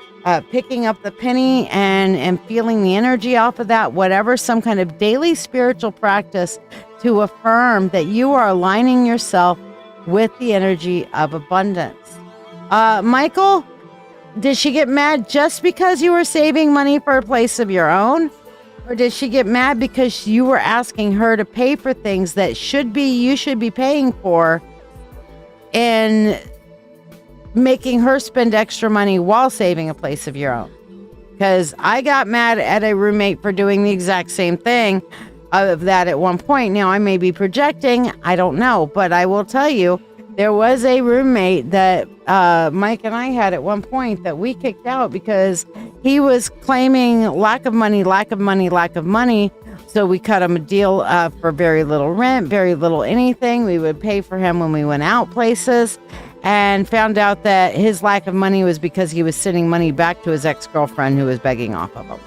picking up the penny and feeling the energy off of that, whatever, some kind of daily spiritual practice to affirm that you are aligning yourself with the energy of abundance. Michael, did she get mad just because you were saving money for a place of your own? Or did she get mad because you were asking her to pay for things that you should be paying for, and making her spend extra money while saving a place of your own? Because I got mad at a roommate for doing the exact same thing of that at one point. Now, I may be projecting, I don't know, but I will tell you, there was a roommate that Mike and I had at one point that we kicked out because he was claiming lack of money. So we cut him a deal for very little rent, very little anything. We would pay for him when we went out places, and found out that his lack of money was because he was sending money back to his ex-girlfriend who was begging off of him.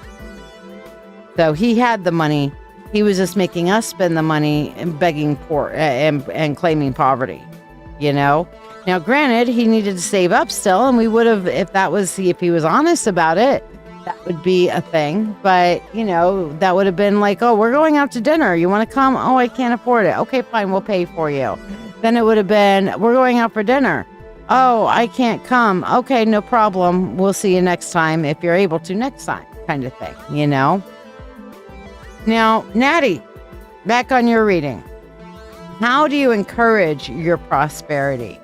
So he had the money. He was just making us spend the money and begging for and claiming poverty. You know, now granted, he needed to save up still, and we would have, if he was honest about it, that would be a thing. But, you know, that would have been like, oh, we're going out to dinner. You want to come? Oh, I can't afford it. Okay, fine, we'll pay for you. then it would have been, we're going out for dinner. Oh, I can't come. Okay, no problem. We'll see you next time if you're able to next time, kind of thing, you know? Now, Natty, back on your reading. How do you encourage your prosperity?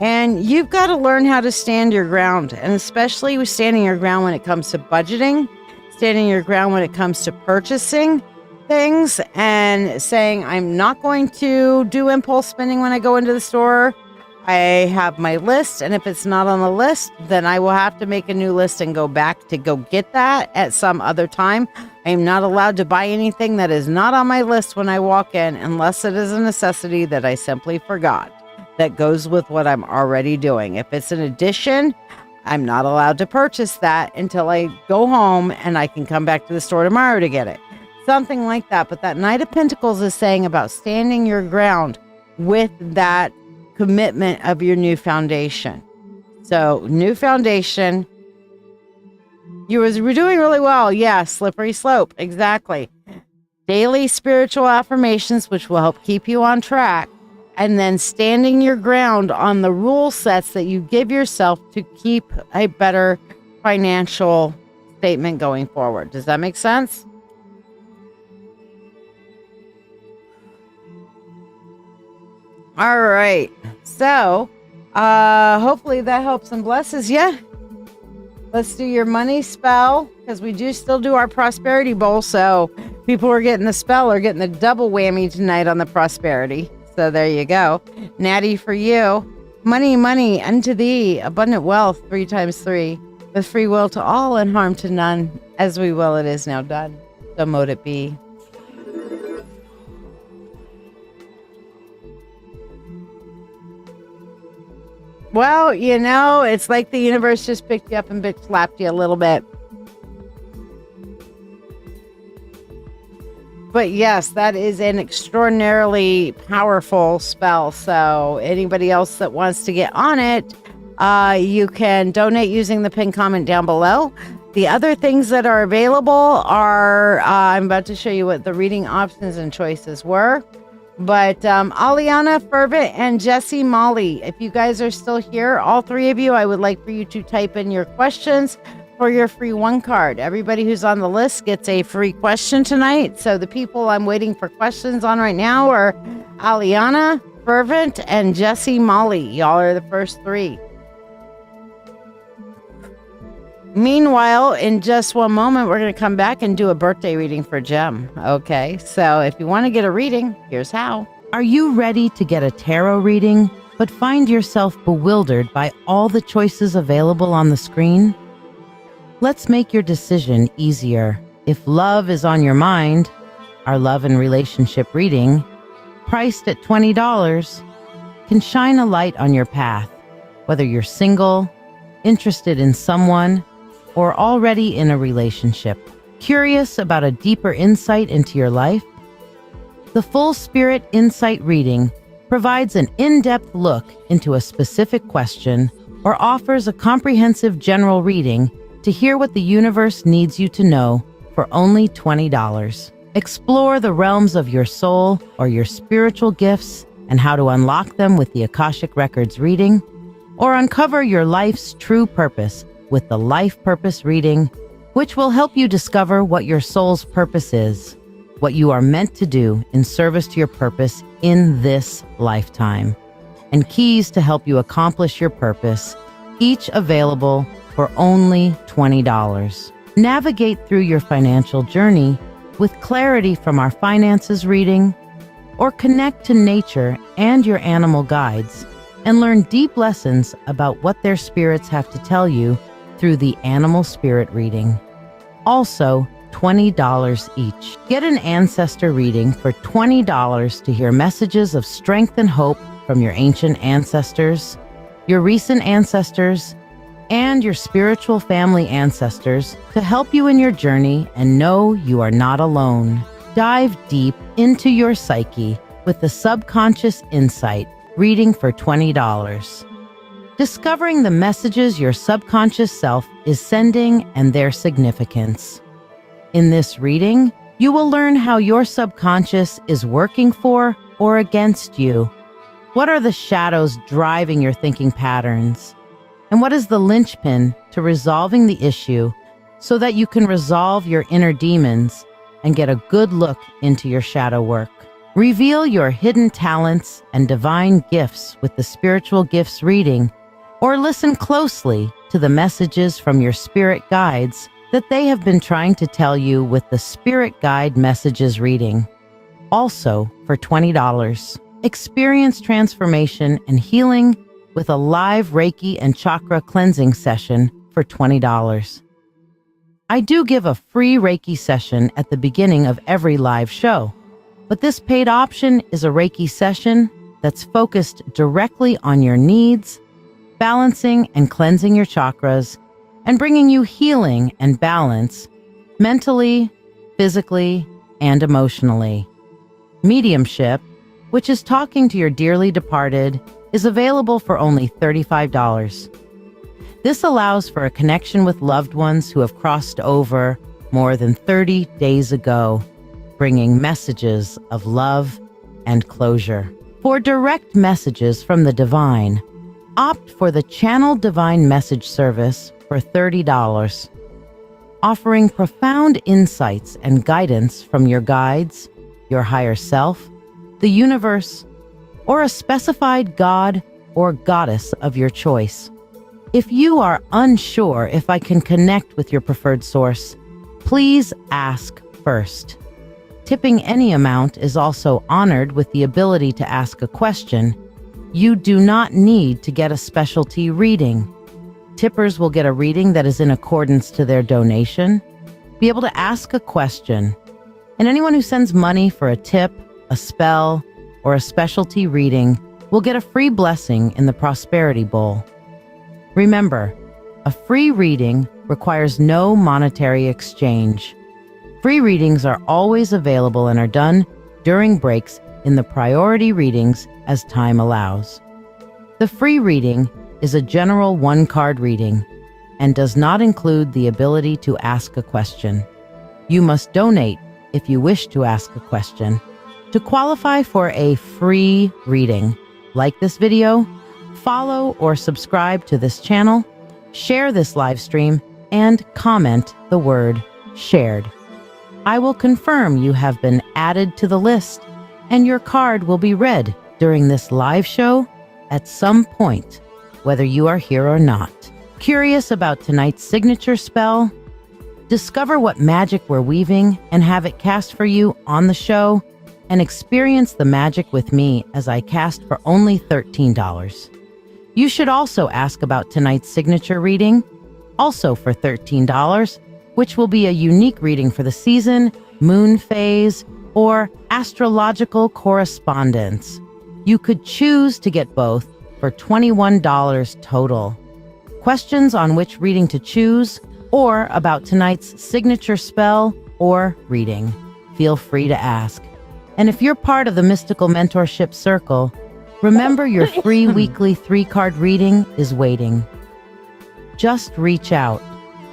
And you've got to learn how to stand your ground, and especially with standing your ground when it comes to budgeting, standing your ground when it comes to purchasing things and saying, I'm not going to do impulse spending when I go into the store. I have my list, and if it's not on the list, then I will have to make a new list and go back to go get that at some other time. I am not allowed to buy anything that is not on my list when I walk in, unless it is a necessity that I simply forgot that goes with what I'm already doing. If it's an addition, I'm not allowed to purchase that until I go home and I can come back to the store tomorrow to get it. Something like that. But that Knight of Pentacles is saying about standing your ground with that commitment of your new foundation. So, new foundation. We're doing really well. Yeah, slippery slope. Exactly. Daily spiritual affirmations, which will help keep you on track. And then standing your ground on the rule sets that you give yourself to keep a better financial statement going forward. Does that make sense? All right. So, hopefully that helps and blesses you. Let's do your money spell, because we do still do our prosperity bowl. So people who are getting the spell are getting the double whammy tonight on the prosperity. So there you go. Natty, for you. Money, money unto thee. Abundant wealth 3 times 3. With free will to all and harm to none. As we will, it is now done. So mote it be. Well, you know, it's like the universe just picked you up and bitch slapped you a little bit. But yes, that is an extraordinarily powerful spell. So anybody else that wants to get on it, you can donate using the pinned comment down below. The other things that are available are, I'm about to show you what the reading options and choices were. But Aliana, Fervent, and Jessie Molly, if you guys are still here, all 3 of you, I would like for you to type in your questions for your free 1 card. Everybody who's on the list gets a free question tonight. So the people I'm waiting for questions on right now are Aliana, Fervent, and Jessie Molly. Y'all are the first 3. Meanwhile, in just one moment, we're going to come back and do a birthday reading for Jem. Okay, so if you want to get a reading, here's how.
Are you ready to get a tarot reading, but find yourself bewildered by all the choices available on the screen? Let's make your decision easier. If love is on your mind, our love and relationship reading, priced at $20, can shine a light on your path, whether you're single, interested in someone, or already in a relationship. Curious about a deeper insight into your life? The Full Spirit Insight reading provides an in-depth look into a specific question or offers a comprehensive general reading to hear what the universe needs you to know for only $20. Explore the realms of your soul or your spiritual gifts and how to unlock them with the Akashic Records reading, or uncover your life's true purpose with the Life Purpose reading, which will help you discover what your soul's purpose is, what you are meant to do in service to your purpose in this lifetime, and keys to help you accomplish your purpose, each available for only $20. Navigate through your financial journey with clarity from our finances reading, or connect to nature and your animal guides and learn deep lessons about what their spirits have to tell you through the Animal Spirit reading. Also, $20 each. Get an ancestor reading for $20 to hear messages of strength and hope from your ancient ancestors, your recent ancestors, and your spiritual family ancestors to help you in your journey and know you are not alone. Dive deep into your psyche with the Subconscious Insight reading for $20. Discovering the messages your subconscious self is sending and their significance. In this reading, you will learn how your subconscious is working for or against you, What are the shadows driving your thinking patterns? And what is the linchpin to resolving the issue so that you can resolve your inner demons and get a good look into your shadow work? Reveal your hidden talents and divine gifts with the spiritual gifts reading, or listen closely to the messages from your spirit guides that they have been trying to tell you with the Spirit Guide Messages reading. Also for $20. Experience transformation and healing with a live Reiki and chakra cleansing session for $20. I do give a free Reiki session at the beginning of every live show, but this paid option is a Reiki session that's focused directly on your needs, balancing and cleansing your chakras, and bringing you healing and balance mentally, physically, and emotionally. Mediumship, which is talking to your dearly departed, is available for only $35. This allows for a connection with loved ones who have crossed over more than 30 days ago, bringing messages of love and closure. For direct messages from the divine, opt for the Channel Divine Message service for $30, offering profound insights and guidance from your guides, your higher self, the universe, or a specified god or goddess of your choice. If you are unsure if I can connect with your preferred source, please ask first. Tipping any amount is also honored with the ability to ask a question. You do not need to get a specialty reading. Tippers will get a reading that is in accordance to their donation, be able to ask a question, and anyone who sends money for a tip, a spell, or a specialty reading will get a free blessing in the Prosperity Bowl. Remember, a free reading requires no monetary exchange. Free readings are always available and are done during breaks in the priority readings as time allows. The free reading is a general one-card reading and does not include the ability to ask a question. You must donate if you wish to ask a question. To qualify for a free reading, like this video, follow or subscribe to this channel, share this live stream, and comment the word shared. I will confirm you have been added to the list, and your card will be read during this live show at some point, whether you are here or not. Curious about tonight's signature spell? Discover what magic we're weaving and have it cast for you on the show, and experience the magic with me as I cast for only $13. You should also ask about tonight's signature reading, also for $13, which will be a unique reading for the season, moon phase, or astrological correspondence. You could choose to get both for $21 total. Questions on which reading to choose or about tonight's signature spell or reading, feel free to ask. And if you're part of the Mystical Mentorship Circle, remember your free weekly 3-card reading is waiting. Just reach out.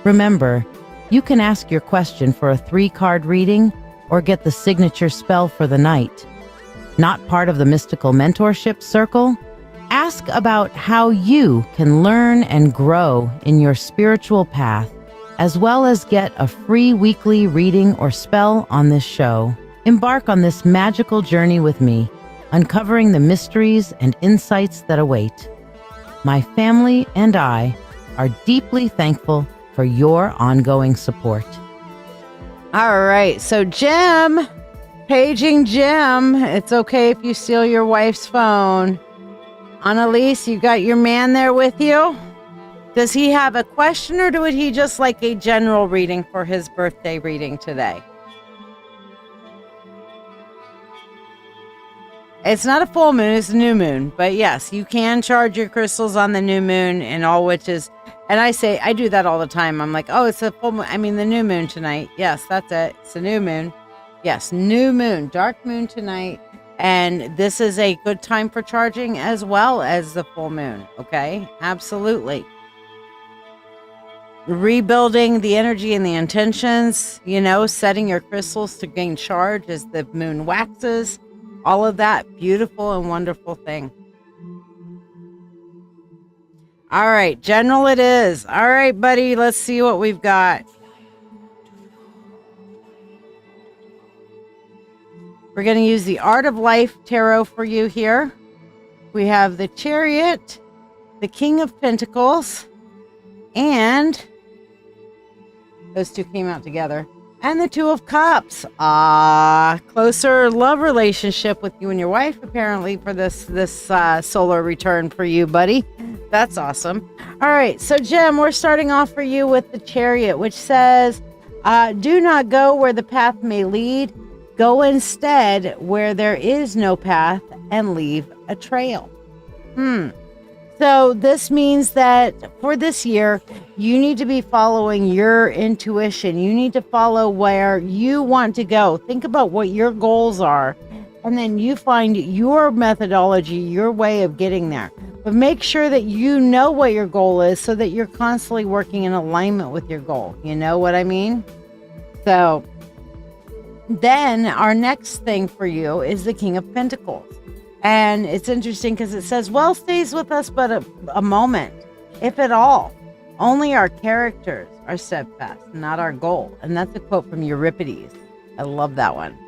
Remember, you can ask your question for a 3-card reading or get the signature spell for the night. Not part of the Mystical Mentorship Circle? Ask about how you can learn and grow in your spiritual path, as well as get a free weekly reading or spell on this show. Embark on this magical journey with me, uncovering the mysteries and insights that await. My family and I are deeply thankful for your ongoing support.
All right, so Jim, paging Jim. It's okay if you steal your wife's phone. Annalise, you got your man there with you? Does he have a question, or would he just like a general reading for his birthday reading today? It's not a full moon, it's a new moon. But yes, you can charge your crystals on the new moon and all witches. And I do that all the time. I'm like, oh, it's a full moon. I mean, the new moon tonight. Yes, that's it. It's a new moon. Yes, new moon, dark moon tonight. And this is a good time for charging as well as the full moon. Okay, absolutely. Rebuilding the energy and the intentions, setting your crystals to gain charge as the moon waxes. All of that beautiful and wonderful thing. All right, General it is. All right, buddy, let's see what we've got. We're going to use the Art of Life Tarot for you here. We have the Chariot, the King of Pentacles, and those two came out together. And the Two of Cups. Closer love relationship with you and your wife, apparently, for this solar return for you, buddy. That's awesome. All right, so Jim, we're starting off for you with the Chariot, which says, do not go where the path may lead. Go instead where there is no path and leave a trail. So this means that for this year, you need to be following your intuition. You need to follow where you want to go. Think about what your goals are, and then you find your methodology, your way of getting there. But make sure that you know what your goal is so that you're constantly working in alignment with your goal. You know what I mean? So then our next thing for you is the King of Pentacles. And it's interesting because it says, well, stays with us but a moment, if at all. Only our characters are steadfast, not our goal. And that's a quote from Euripides. I love that one.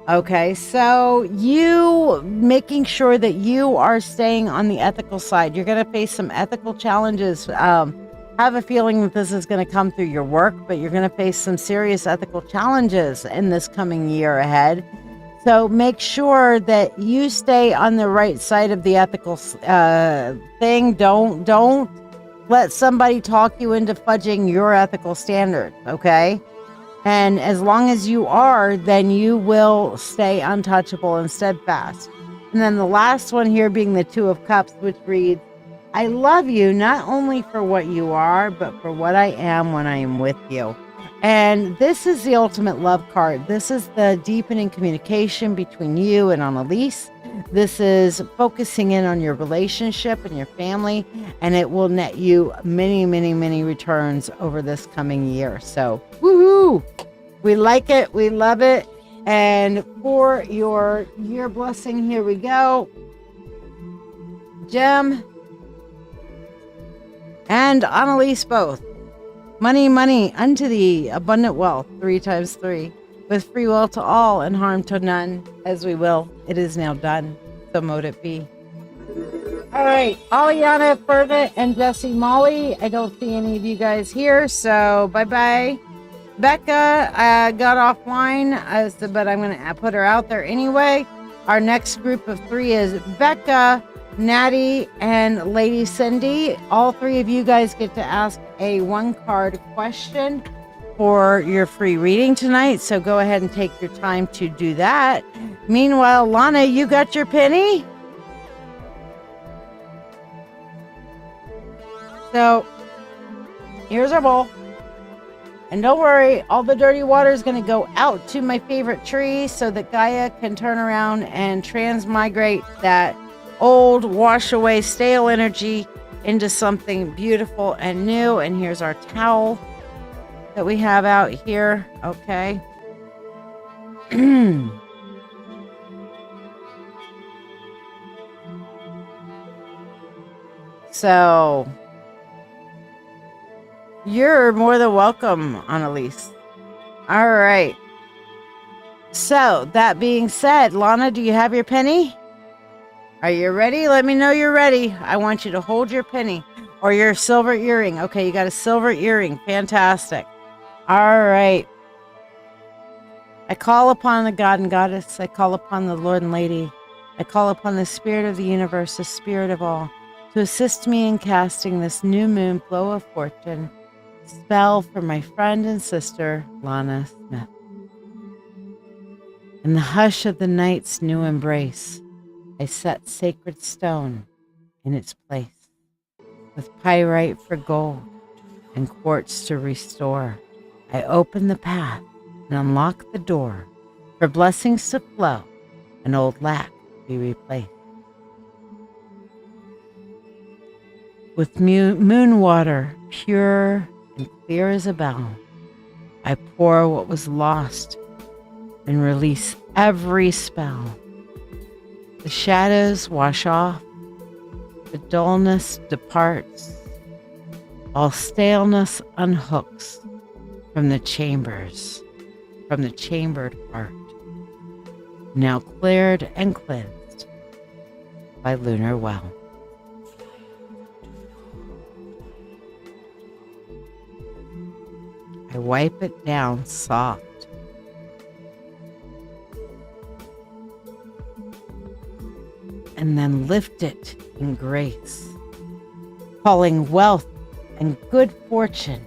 Okay, so you making sure that you are staying on the ethical side. You're going to face some ethical challenges. Have a feeling that this is going to come through your work, but you're going to face some serious ethical challenges in this coming year ahead. So make sure that you stay on the right side of the ethical thing. Don't let somebody talk you into fudging your ethical standards, okay? And as long as you are, then you will stay untouchable and steadfast. And then the last one here being the Two of Cups, which reads, I love you not only for what you are, but for what I am when I am with you. And this is the ultimate love card. This is the deepening communication between you and Annalise. This is focusing in on your relationship and your family, and it will net you many, many, many returns over this coming year. So, woohoo! We like it. We love it. And for your year blessing, here we go. Jem and Annalise both. Money, money, unto thee, abundant wealth, 3 times 3, with free will to all and harm to none, as we will. It is now done, so mote it be. All right, Aliana, Fervent, and Jesse Molly. I don't see any of you guys here, so bye-bye. Becca got offline, but I'm going to put her out there anyway. Our next group of 3 is Becca, Natty, and Lady Cindy. All 3 of you guys get to ask a 1-card question for your free reading tonight. So go ahead and take your time to do that. Meanwhile, Lana, you got your penny? So here's our bowl. And don't worry, all the dirty water is going to go out to my favorite tree so that Gaia can turn around and transmigrate that old, wash away, stale energy into something beautiful and new. And here's our towel that we have out here. Okay. So you're more than welcome, Annalise. All right. So that being said, Lana, do you have your penny? Are you ready? Let me know you're ready. I want you to hold your penny or your silver earring. Okay, you got a silver earring. Fantastic. All right. I call upon the God and Goddess. I call upon the Lord and Lady. I call upon the Spirit of the universe, the Spirit of all, to assist me in casting this new moon flow of fortune spell for my friend and sister, Lana Smith. In the hush of the night's new embrace, I set sacred stone in its place, with pyrite for gold and quartz to restore. I open the path and unlock the door for blessings to flow and old lack be replaced. With moon water, pure and clear as a bell, I pour what was lost and release every spell. The shadows wash off, The dullness departs. All staleness unhooks from the chambers, from the chambered heart, now cleared and cleansed by lunar well. I wipe it down soft. And then lift it in grace, calling wealth and good fortune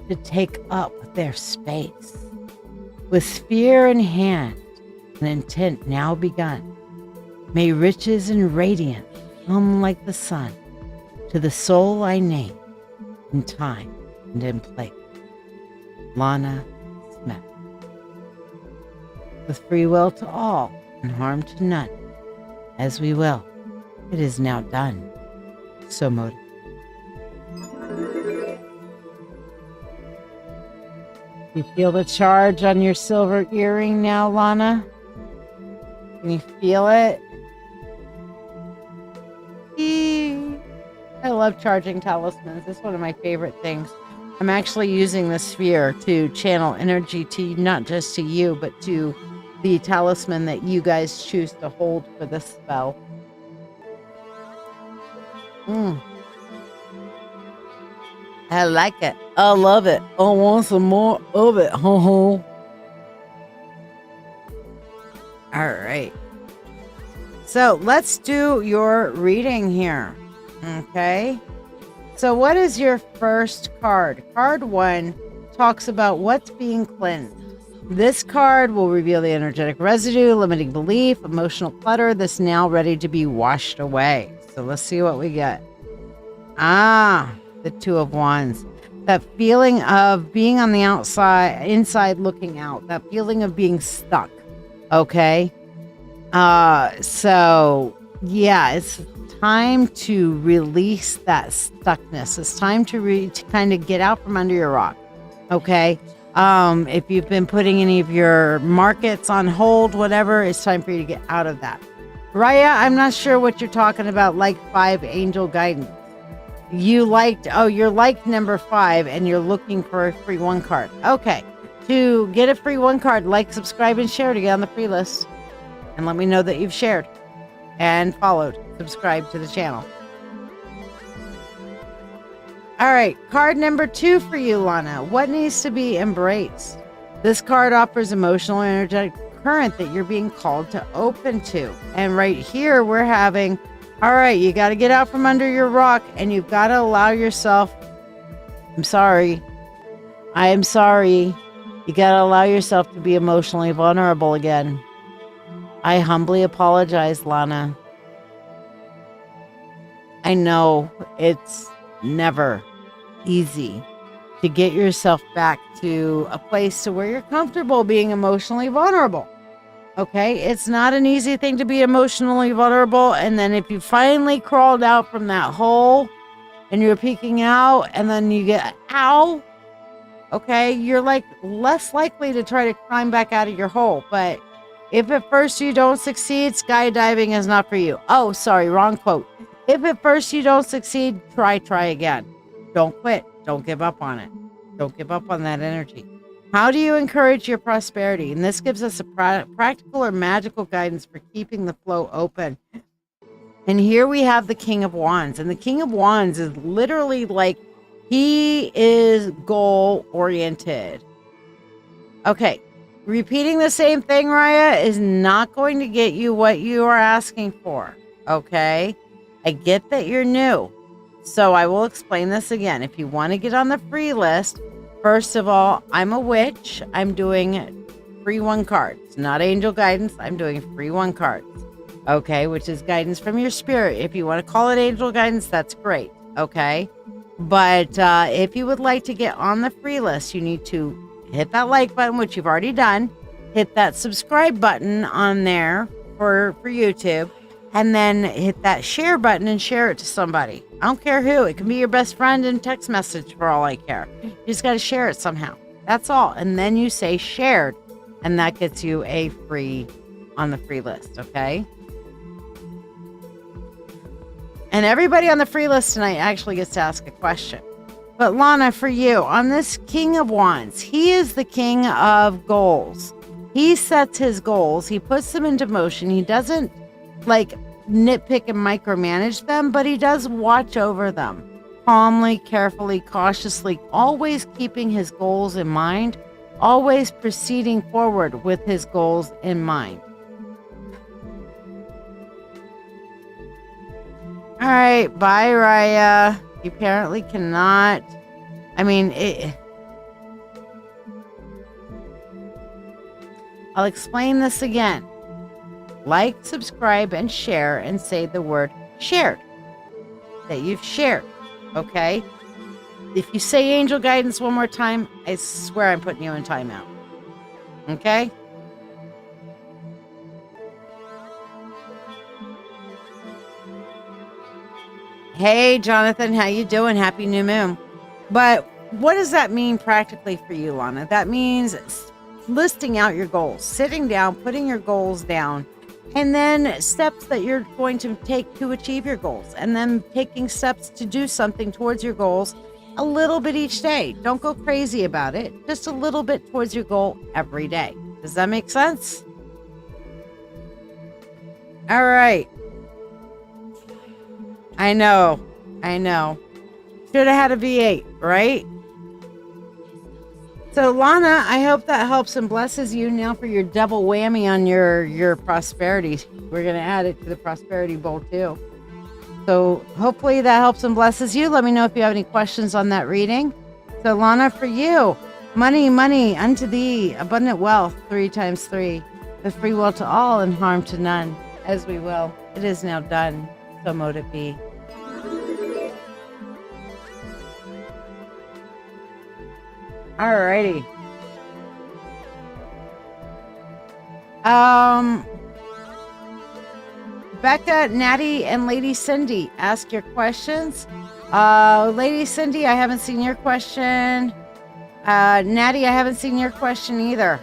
to take up their space. With sphere in hand and intent now begun, may riches and radiance come like the sun to the soul I name in time and in place. Lana Smith. With free will to all and harm to none, as we will, it is now done. So motivated. You feel the charge on your silver earring now, Lana? Can you feel it? I love charging talismans. It's one of my favorite things. I'm actually using the sphere to channel energy to not just to you, but to the talisman that you guys choose to hold for this spell. I like it. I love it. I want some more of it. All right. So let's do your reading here. Okay. So what is your first card? Card 1 talks about what's being cleansed. This card will reveal the energetic residue, limiting belief, emotional clutter that's now ready to be washed away. So let's see what we get. The Two of Wands. That feeling of being on the outside, inside looking out. That feeling of being stuck. Okay. So yeah, it's time to release that stuckness. It's time to kind of get out from under your rock. Okay. If you've been putting any of your markets on hold, whatever, it's time for you to get out of that. Raya, I'm not sure what you're talking about, like 5 angel guidance. You're liked number 5 and you're looking for a free 1 card. Okay. To get a free 1 card, like, subscribe, and share to get on the free list. And let me know that you've shared and followed, subscribe to the channel. All right, card number 2 for you, Lana. What needs to be embraced? This card offers emotional and energetic current that you're being called to open to. And right here, we're having, all right, you got to get out from under your rock and you've got to allow yourself, I'm sorry. You got to allow yourself to be emotionally vulnerable again. I humbly apologize, Lana. I know it's never easy to get yourself back to a place to where you're comfortable being emotionally vulnerable. Okay, it's not an easy thing to be emotionally vulnerable. And then if you finally crawled out from that hole and you're peeking out and then you get, ow, okay, you're like less likely to try to climb back out of your hole. But if at first you don't succeed, skydiving is not for you. Oh, sorry, wrong quote. If at first you don't succeed, try again. Don't quit. Don't give up on it. Don't give up on that energy. How do you encourage your prosperity? And this gives us a practical or magical guidance for keeping the flow open. And here we have the King of Wands. And the King of Wands is literally like, he is goal-oriented. Okay, repeating the same thing, Raya, is not going to get you what you are asking for. Okay? I get that you're new. So I will explain this again. If you want to get on the free list, first of all, I'm a witch. I'm doing free 1 cards, not angel guidance. I'm doing free 1 cards. Okay, which is guidance from your spirit. If you want to call it angel guidance, that's great. Okay, but if you would like to get on the free list, you need to hit that like button, which you've already done. Hit that subscribe button on there for YouTube. And then hit that share button and share it to somebody. I don't care who. It can be your best friend in text message for all I care. You just got to share it somehow. That's all. And then you say shared. And that gets you a free on the free list. Okay. And everybody on the free list tonight actually gets to ask a question. But Lana, for you, on this King of Wands, he is the king of goals. He sets his goals. He puts them into motion. He doesn't like nitpick and micromanage them, but he does watch over them calmly, carefully, cautiously, always keeping his goals in mind, always proceeding forward with his goals in mind. All right, bye, Raya. You apparently cannot. I'll explain this again. Like, subscribe, and share, and say the word shared. That you've shared, okay? If you say angel guidance one more time, I swear I'm putting you in timeout. Okay? Hey, Jonathan, how you doing? Happy new moon. But what does that mean practically for you, Lana? That means listing out your goals, sitting down, putting your goals down, and then steps that you're going to take to achieve your goals, and then taking steps to do something towards your goals a little bit each day. Don't go crazy about it. Just a little bit towards your goal every day. Does that make sense? All right. I know. Should have had a V8, right? So Lana, I hope that helps and blesses you now for your double whammy on your prosperity. We're going to add it to the prosperity bowl too. So hopefully that helps and blesses you. Let me know if you have any questions on that reading. So Lana, for you, money unto thee, abundant wealth, 3 times 3, the free will to all and harm to none, as we will. It is now done. So mote it be. Alrighty. Becca, Natty, and Lady Cindy, ask your questions. Lady Cindy, I haven't seen your question. Natty, I haven't seen your question either.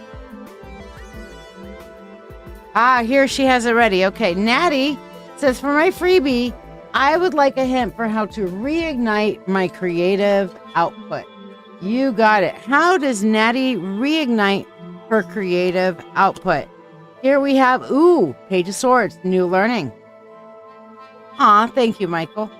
Here she has it ready. Okay, Natty says, for my freebie, I would like a hint for how to reignite my creative output. You got it. How does Natty reignite her creative output? Here we have, Page of Swords, new learning. Thank you, Michael.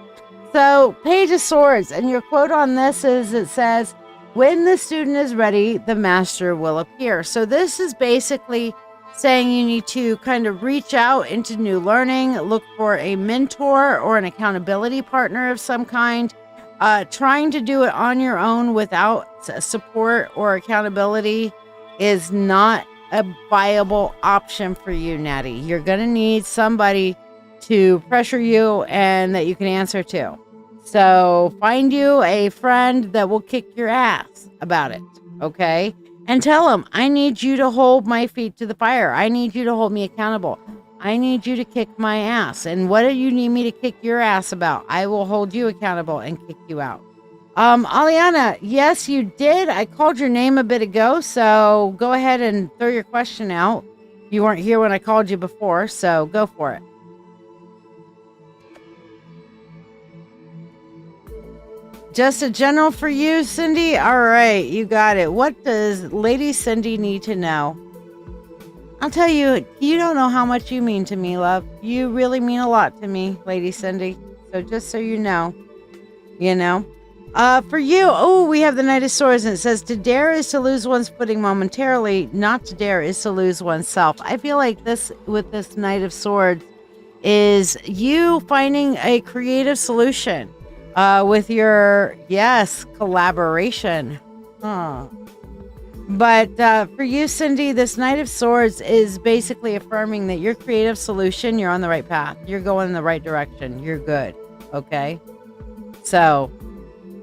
So, Page of Swords, and your quote on this is, it says, when the student is ready, the master will appear. So this is basically saying you need to kind of reach out into new learning, look for a mentor or an accountability partner of some kind. Trying to do it on your own without support or accountability is not a viable option for you, Natty. You're going to need somebody to pressure you and that you can answer to. So find you a friend that will kick your ass about it, okay? And tell them, I need you to hold my feet to the fire. I need you to hold me accountable. I need you to kick my ass. And what do you need me to kick your ass about? I will hold you accountable and kick you out. Aliana, yes, you did. I called your name a bit ago, so go ahead and throw your question out. You weren't here when I called you before, so go for it. Just a general for you, Cindy? All right, you got it. What does Lady Cindy need to know? I'll tell you, you don't know how much you mean to me, love. You really mean a lot to me, Lady Cindy. So just so you know. For you, we have the Knight of Swords, and it says, to dare is to lose one's footing momentarily. Not to dare is to lose oneself. I feel like this, with this Knight of Swords, is you finding a creative solution with your, collaboration. But for you, Cindy, this Knight of Swords is basically affirming that your creative solution, you're on the right path. You're going in the right direction. You're good. Okay? So,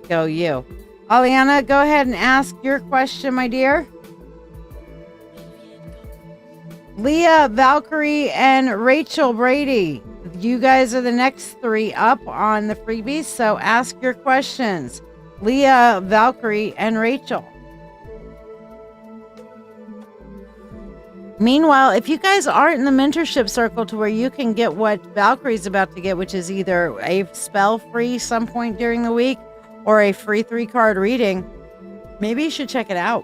go you. Aliana, go ahead and ask your question, my dear. Leah, Valkyrie, and Rachel Brady. You guys are the next 3 up on the freebies, so ask your questions. Leah, Valkyrie, and Rachel. Meanwhile, if you guys aren't in the mentorship circle to where you can get what Valkyrie's about to get, which is either a spell free some point during the week or a free 3-card reading, maybe you should check it out.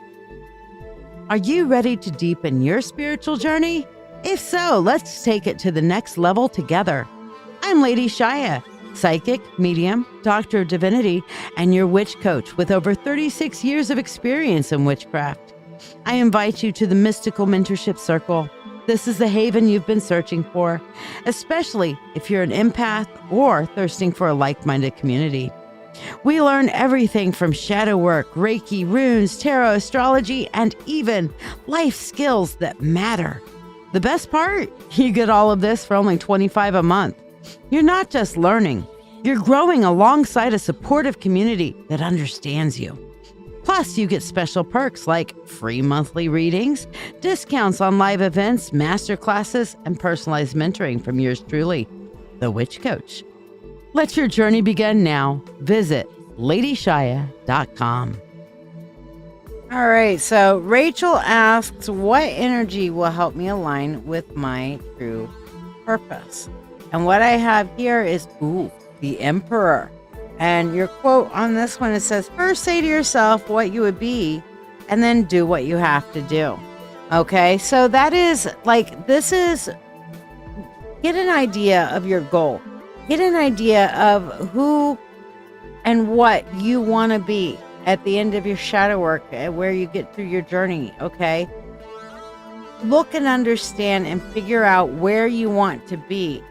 Are you ready to deepen your spiritual journey? If so, let's take it to the next level together. I'm Lady Shiya, psychic, medium, doctor of divinity, and your witch coach with over 36 years of experience in witchcraft. I invite you to the Mystical Mentorship Circle. This is the haven you've been searching for, especially if you're an empath or thirsting for a like-minded community. We learn everything from shadow work, Reiki, runes, tarot, astrology, and even life skills that matter. The best part? You get all of this for only $25 a month. You're not just learning, you're growing alongside a supportive community that understands you. Plus, you get special perks like free monthly readings, discounts on live events, masterclasses, and personalized mentoring from yours truly, the Witch Coach. Let your journey begin now. Visit LadyShiya.com.
All right, so Rachel asks, what energy will help me align with my true purpose? And what I have here is, the Emperor. And your quote on this one, it says, first say to yourself what you would be, and then do what you have to do. Okay, so that is like, this is, get an idea of your goal. Get an idea of who and what you want to be at the end of your shadow work, where you get through your journey, okay? Look and understand and figure out where you want to be.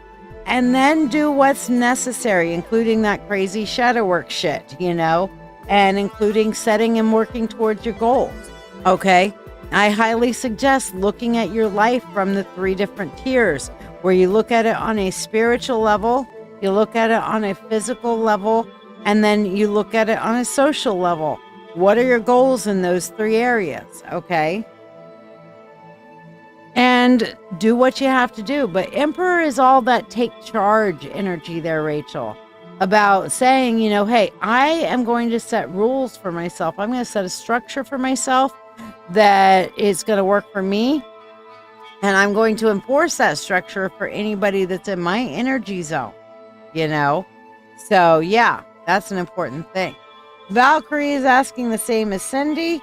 And then do what's necessary, including that crazy shadow work shit, and including setting and working towards your goals. Okay? I highly suggest looking at your life from the 3 different tiers, where you look at it on a spiritual level, you look at it on a physical level, and then you look at it on a social level. What are your goals in those 3 areas? Okay? And do what you have to do. But Emperor is all that take charge energy there, Rachel. About saying, hey, I am going to set rules for myself. I'm going to set a structure for myself that is going to work for me. And I'm going to enforce that structure for anybody that's in my energy zone, So, yeah, that's an important thing. Valkyrie is asking the same as Cindy.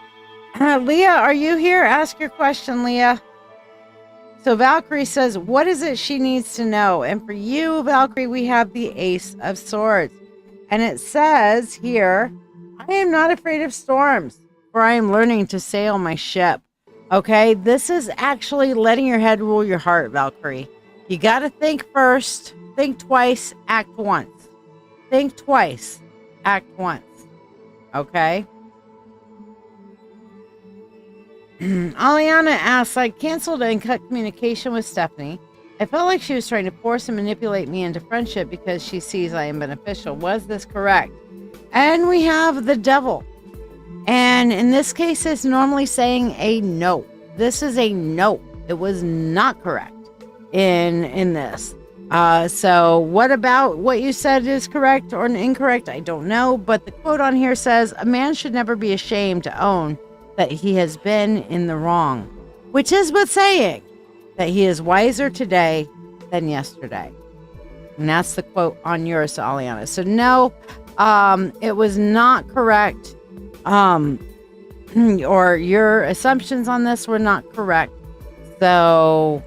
Leah, are you here? Ask your question, Leah. So Valkyrie says, what is it she needs to know? And for you, Valkyrie, we have the Ace of Swords. And it says here, I am not afraid of storms, for I am learning to sail my ship. Okay, this is actually letting your head rule your heart, Valkyrie. You got to think first, think twice, act once. Think twice, act once. Okay? Aliana asks, I canceled and cut communication with Stephanie. I felt like she was trying to force and manipulate me into friendship because she sees I am beneficial. Was this correct? And we have the Devil. And in this case, it's normally saying a no. This is a no. It was not correct in this. So what about what you said is correct or incorrect? I don't know. But the quote on here says, a man should never be ashamed to own that he has been in the wrong, which is but saying that he is wiser today than yesterday. And that's the quote on yours, Aliana. So no, it was not correct. Or your assumptions on this were not correct. So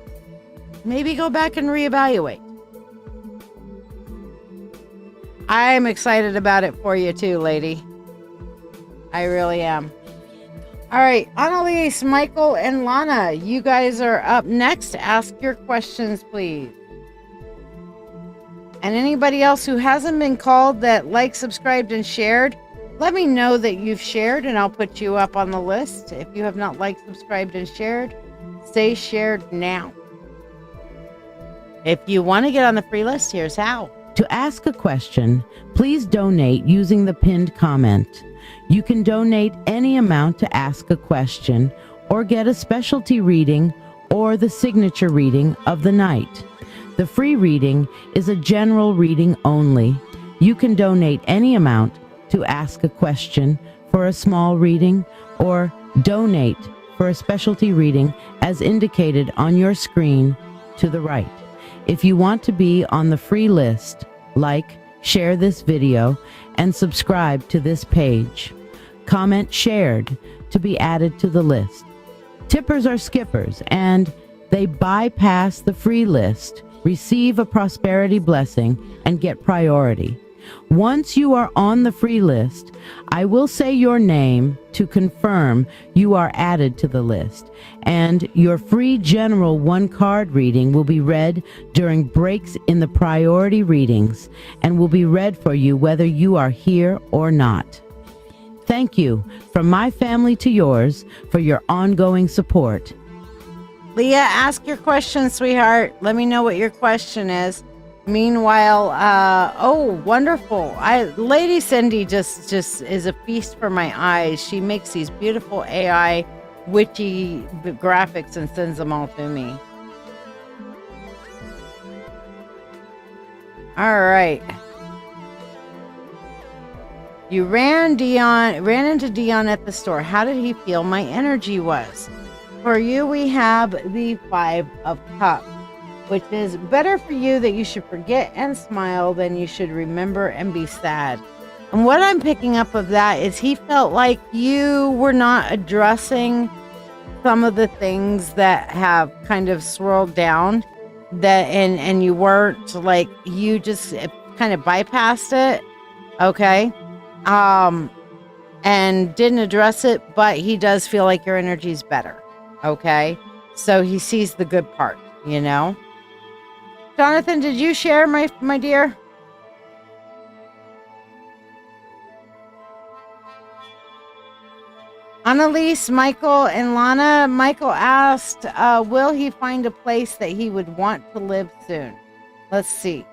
maybe go back and reevaluate. I'm excited about it for you too, lady. I really am. All right, Annalise, Michael, and Lana, you guys are up next. Ask your questions, please. And anybody else who hasn't been called that liked, subscribed, and shared, let me know that you've shared, and I'll put you up on the list. If you have not liked, subscribed, and shared, stay shared now. If you want to get on the free list, here's how.
To ask a question, please donate using the pinned comment. You can donate any amount to ask a question or get a specialty reading or the signature reading of the night. The free reading is a general reading only. You can donate any amount to ask a question for a small reading or donate for a specialty reading as indicated on your screen to the right. If you want to be on the free list, like, share this video, and subscribe to this page. Comment shared to be added to the list. Tippers are skippers, and they bypass the free list, receive a prosperity blessing, and get priority. Once you are on the free list, I will say your name to confirm you are added to the list, and your free general 1-card reading will be read during breaks in the priority readings and will be read for you whether you are here or not. Thank you from my family to yours for your ongoing support.
Leah, ask your question, sweetheart. Let me know what your question is. Meanwhile, oh, wonderful. Lady Cindy just is a feast for my eyes. She makes these beautiful AI witchy graphics and sends them all to me. All right. You ran into Dion at the store. How did he feel my energy was? For you, we have the 5 of Cups, which is better for you that you should forget and smile than you should remember and be sad. And what I'm picking up of that is he felt like you were not addressing some of the things that have kind of swirled down, that and you weren't, like, you just kind of bypassed it, okay? And didn't address it, but he does feel like your energy's better, okay? So he sees the good part, you know? Jonathan, did you share, my dear? Annalise, Michael, and Lana. Michael asked, will he find a place that he would want to live soon? Let's see.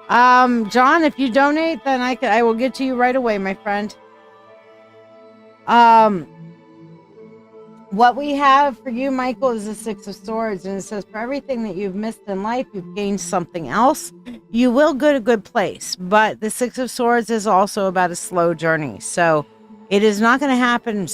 John, if you donate, then I will get to you right away, my friend. What we have for you, Michael, is the 6 of Swords, and it says, for everything that you've missed in life, you've gained something else. You will go to a good place, but the 6 of Swords is also about a slow journey. So it is not going to happen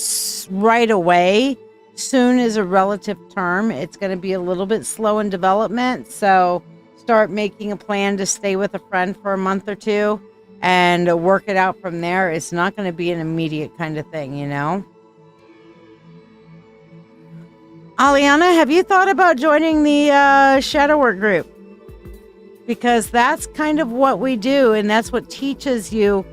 right away. Soon is a relative term. It's going to be a little bit slow in development. So start making a plan to stay with a friend for a month or two and work it out from there. It's not going to be an immediate kind of thing, you know? Aliana, have you thought about joining the shadow work group? Because that's kind of what we do, and that's what teaches you,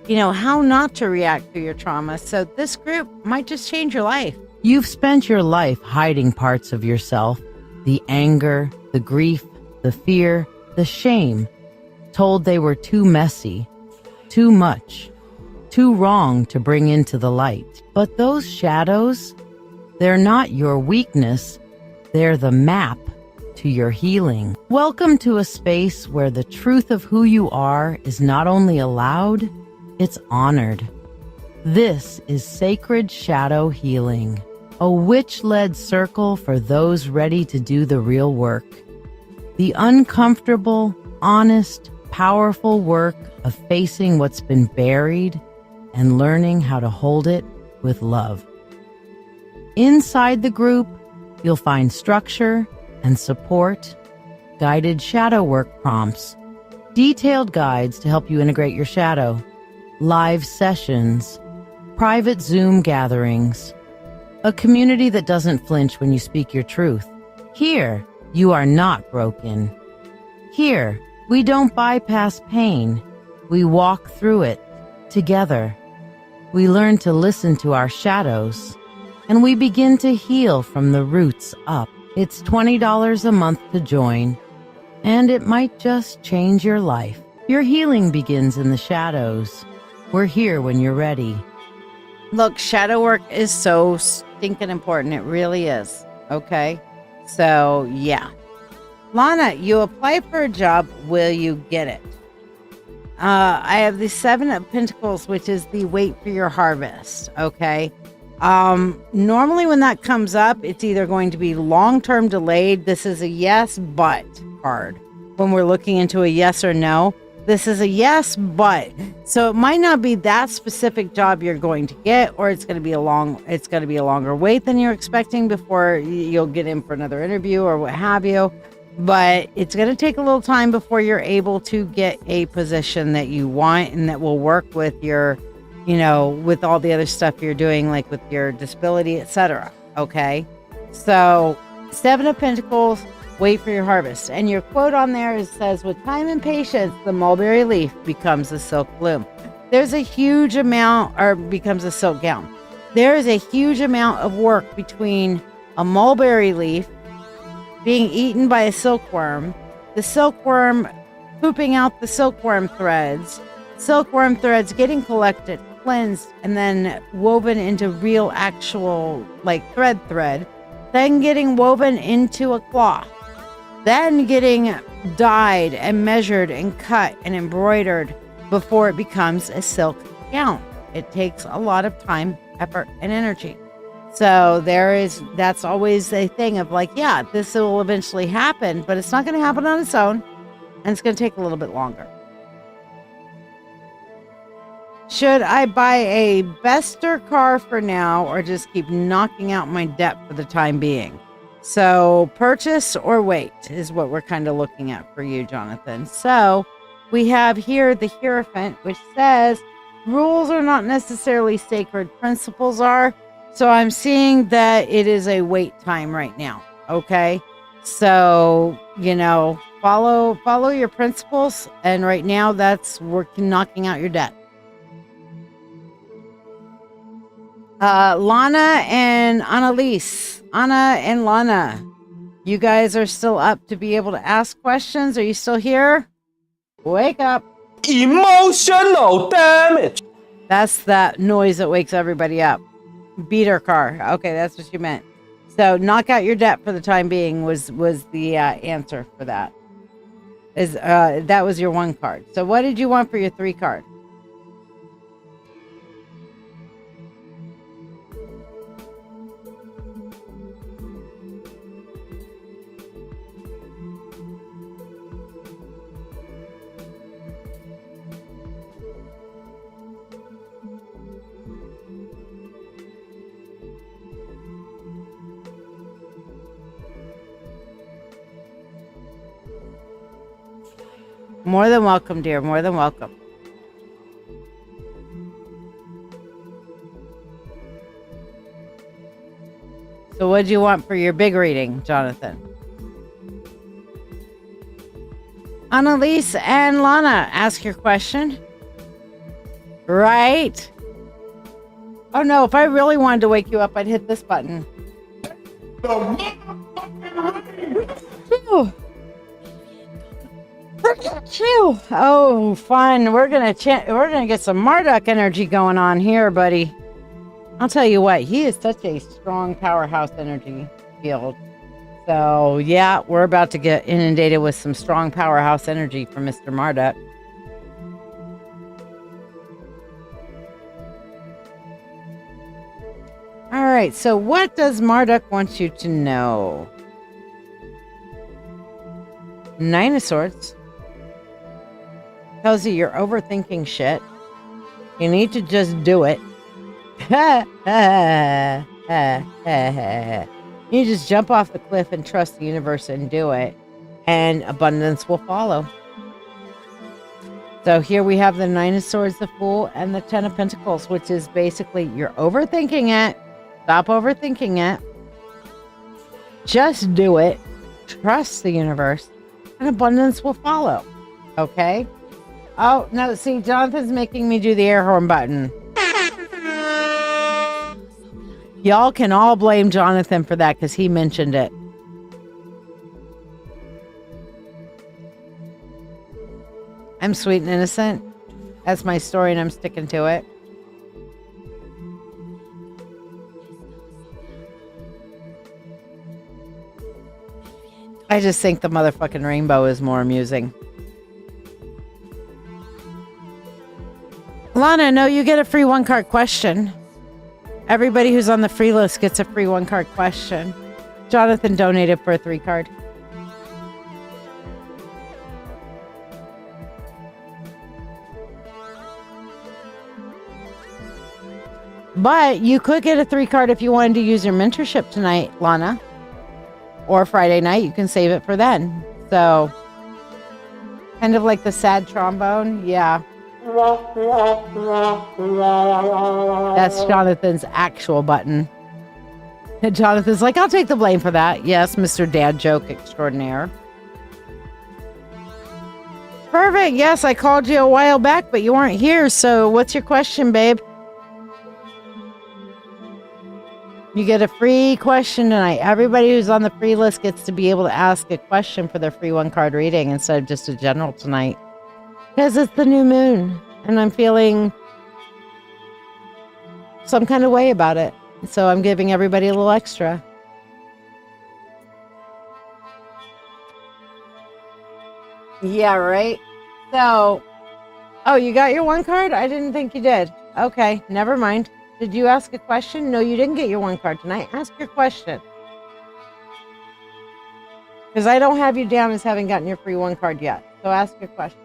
you know, how not to react to your trauma. So this group might just change your life.
You've spent your life hiding parts of yourself, the anger, the grief, the fear, the shame, told they were too messy, too much, too wrong to bring into the light. But those shadows, they're not your weakness, they're the map to your healing. Welcome to a space where the truth of who you are is not only allowed, it's honored. This is Sacred Shadow Healing, a witch-led circle for those ready to do the real work. The uncomfortable, honest, powerful work of facing what's been buried and learning how to hold it with love. Inside the group, you'll find structure and support, guided shadow work prompts, detailed guides to help you integrate your shadow, live sessions, private Zoom gatherings, a community that doesn't flinch when you speak your truth. Here, you are not broken. Here, we don't bypass pain. We walk through it together. We learn to listen to our shadows, and we begin to heal from the roots up. It's $20 a month to join, and it might just change your life. Your healing begins in the shadows. We're here when you're ready.
Look, shadow work is so stinking important. It really is. Okay? So, yeah. Lana, you apply for a job. Will you get it? I have the 7 of Pentacles, which is the wait for your harvest. Okay? Normally when that comes up, it's either going to be long-term delayed. This is a yes, but card. When we're looking into a yes or no, This is a yes, but so it might not be that specific job you're going to get, or it's going to be a longer wait than you're expecting before you'll get in for another interview or what have you. But it's going to take a little time before you're able to get a position that you want and that will work with your, with all the other stuff you're doing, like with your disability, etc. Okay. So 7 of Pentacles, wait for your harvest. And your quote on there says, with time and patience, the mulberry leaf becomes a silk bloom. There's a huge amount, or becomes a silk gown. There is a huge amount of work between a mulberry leaf being eaten by a silkworm, the silkworm pooping out the silkworm threads getting collected, cleansed, and then woven into real actual like thread, then getting woven into a cloth, then getting dyed and measured and cut and embroidered before it becomes a silk gown. It takes a lot of time, effort, and energy. So that's always a thing of like, yeah, this will eventually happen, but it's not going to happen on its own, and it's going to take a little bit longer. Should I buy a Bester car for now, or just keep knocking out my debt for the time being? So purchase or wait is what we're kind of looking at for you, Jonathan. So we have here the Hierophant, which says rules are not necessarily sacred, principles are. So I'm seeing that it is a wait time right now. Okay. So, follow your principles. And right now that's working, knocking out your debt. Lana and Annalise. Anna and Lana. You guys are still up to be able to ask questions. Are you still here? Wake up.
Emotional damage.
That's that noise that wakes everybody up. Beater car. Okay, that's what you meant. So knock out your debt for the time being was the answer for that. That was your 1 card. So what did you want for your 3 card? More than welcome, dear. More than welcome. So what do you want for your big reading, Jonathan? Annalise and Lana, ask your question. Right. Oh no, if I really wanted to wake you up, I'd hit this button. Phew. Oh, fun. We're gonna get some Marduk energy going on here, buddy. I'll tell you what, he is such a strong powerhouse energy field. So yeah, we're about to get inundated with some strong powerhouse energy from Mr. Marduk. All right, so what does Marduk want you to know? 9 of Swords. Tells you you're overthinking shit. You need to just do it. You just jump off the cliff and trust the universe and do it, and abundance will follow. So here we have the 9 of Swords, the Fool, and the 10 of Pentacles, which is basically you're overthinking it. Stop overthinking it. Just do it. Trust the universe, and abundance will follow. Okay? Oh, no, see, Jonathan's making me do the air horn button. Y'all can all blame Jonathan for that because he mentioned it. I'm sweet and innocent. That's my story and I'm sticking to it. I just think the motherfucking rainbow is more amusing. Lana, no, you get a free 1-card question. Everybody who's on the free list gets a free 1-card question. Jonathan donated for a 3-card. But you could get a 3 card if you wanted to use your mentorship tonight, Lana. Or Friday night. You can save it for then. So, kind of like the sad trombone. Yeah. That's Jonathan's actual button. And Jonathan's like, I'll take the blame for that. Yes, Mr. Dad Joke Extraordinaire. Perfect. Yes, I called you a while back, but you weren't here. So what's your question, babe? You get a free question tonight. Everybody who's on the free list gets to be able to ask a question for their free 1-card reading instead of just a general tonight. Because it's the new moon. And I'm feeling some kind of way about it. So I'm giving everybody a little extra. Yeah, right? So, oh, you got your 1 card? I didn't think you did. Okay, never mind. Did you ask a question? No, you didn't get your 1 card tonight. Ask your question. Because I don't have you down as having gotten your free 1 card yet. So ask your question.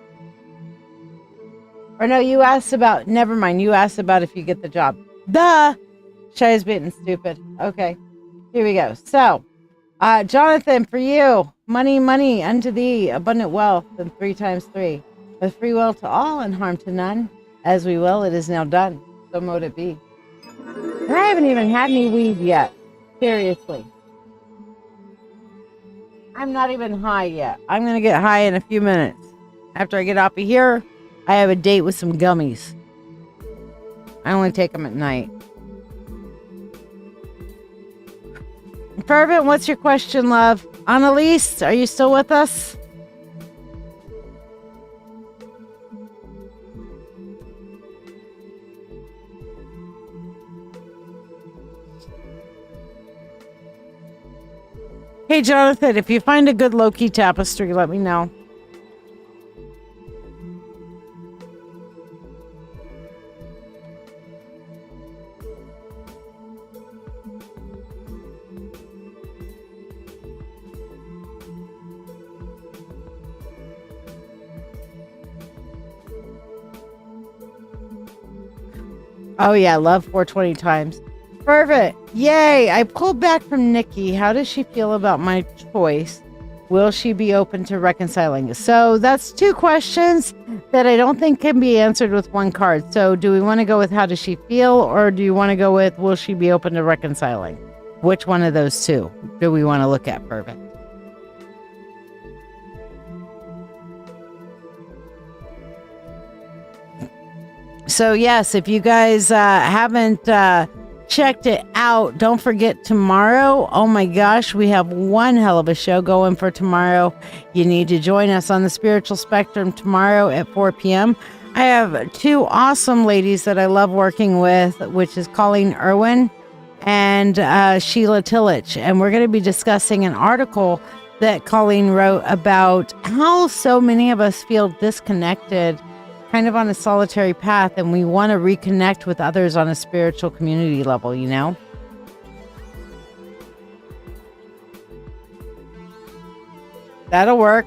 Or no, you asked about, never mind. You asked about if you get the job. Duh! Shiya's being stupid. Okay, here we go. So, Jonathan, for you, money unto thee, abundant wealth, and 3 times 3. With free will to all and harm to none. As we will, it is now done. So mote it be. And I haven't even had any weed yet. Seriously. I'm not even high yet. I'm going to get high in a few minutes. After I get off of here, I have a date with some gummies. I only take them at night. Fervent, what's your question, love? Annalise, are you still with us? Hey, Jonathan, if you find a good low-key tapestry, let me know. Oh, yeah, love 420 times. Perfect. Yay. I pulled back from Nikki. How does she feel about my choice? Will she be open to reconciling? So that's 2 questions that I don't think can be answered with 1 card. So do we want to go with how does she feel, or do you want to go with will she be open to reconciling? Which one of those 2 do we want to look at? Perfect. So yes, if you guys haven't checked it out, don't forget tomorrow. Oh my gosh, we have one hell of a show going for tomorrow. You need to join us on the Spiritual Spectrum tomorrow at 4 p.m. I have 2 awesome ladies that I love working with, which is Colleen Irwin and Sheila Tillich. And we're going to be discussing an article that Colleen wrote about how so many of us feel disconnected, kind of on a solitary path, and we want to reconnect with others on a spiritual community level, you know? That'll work.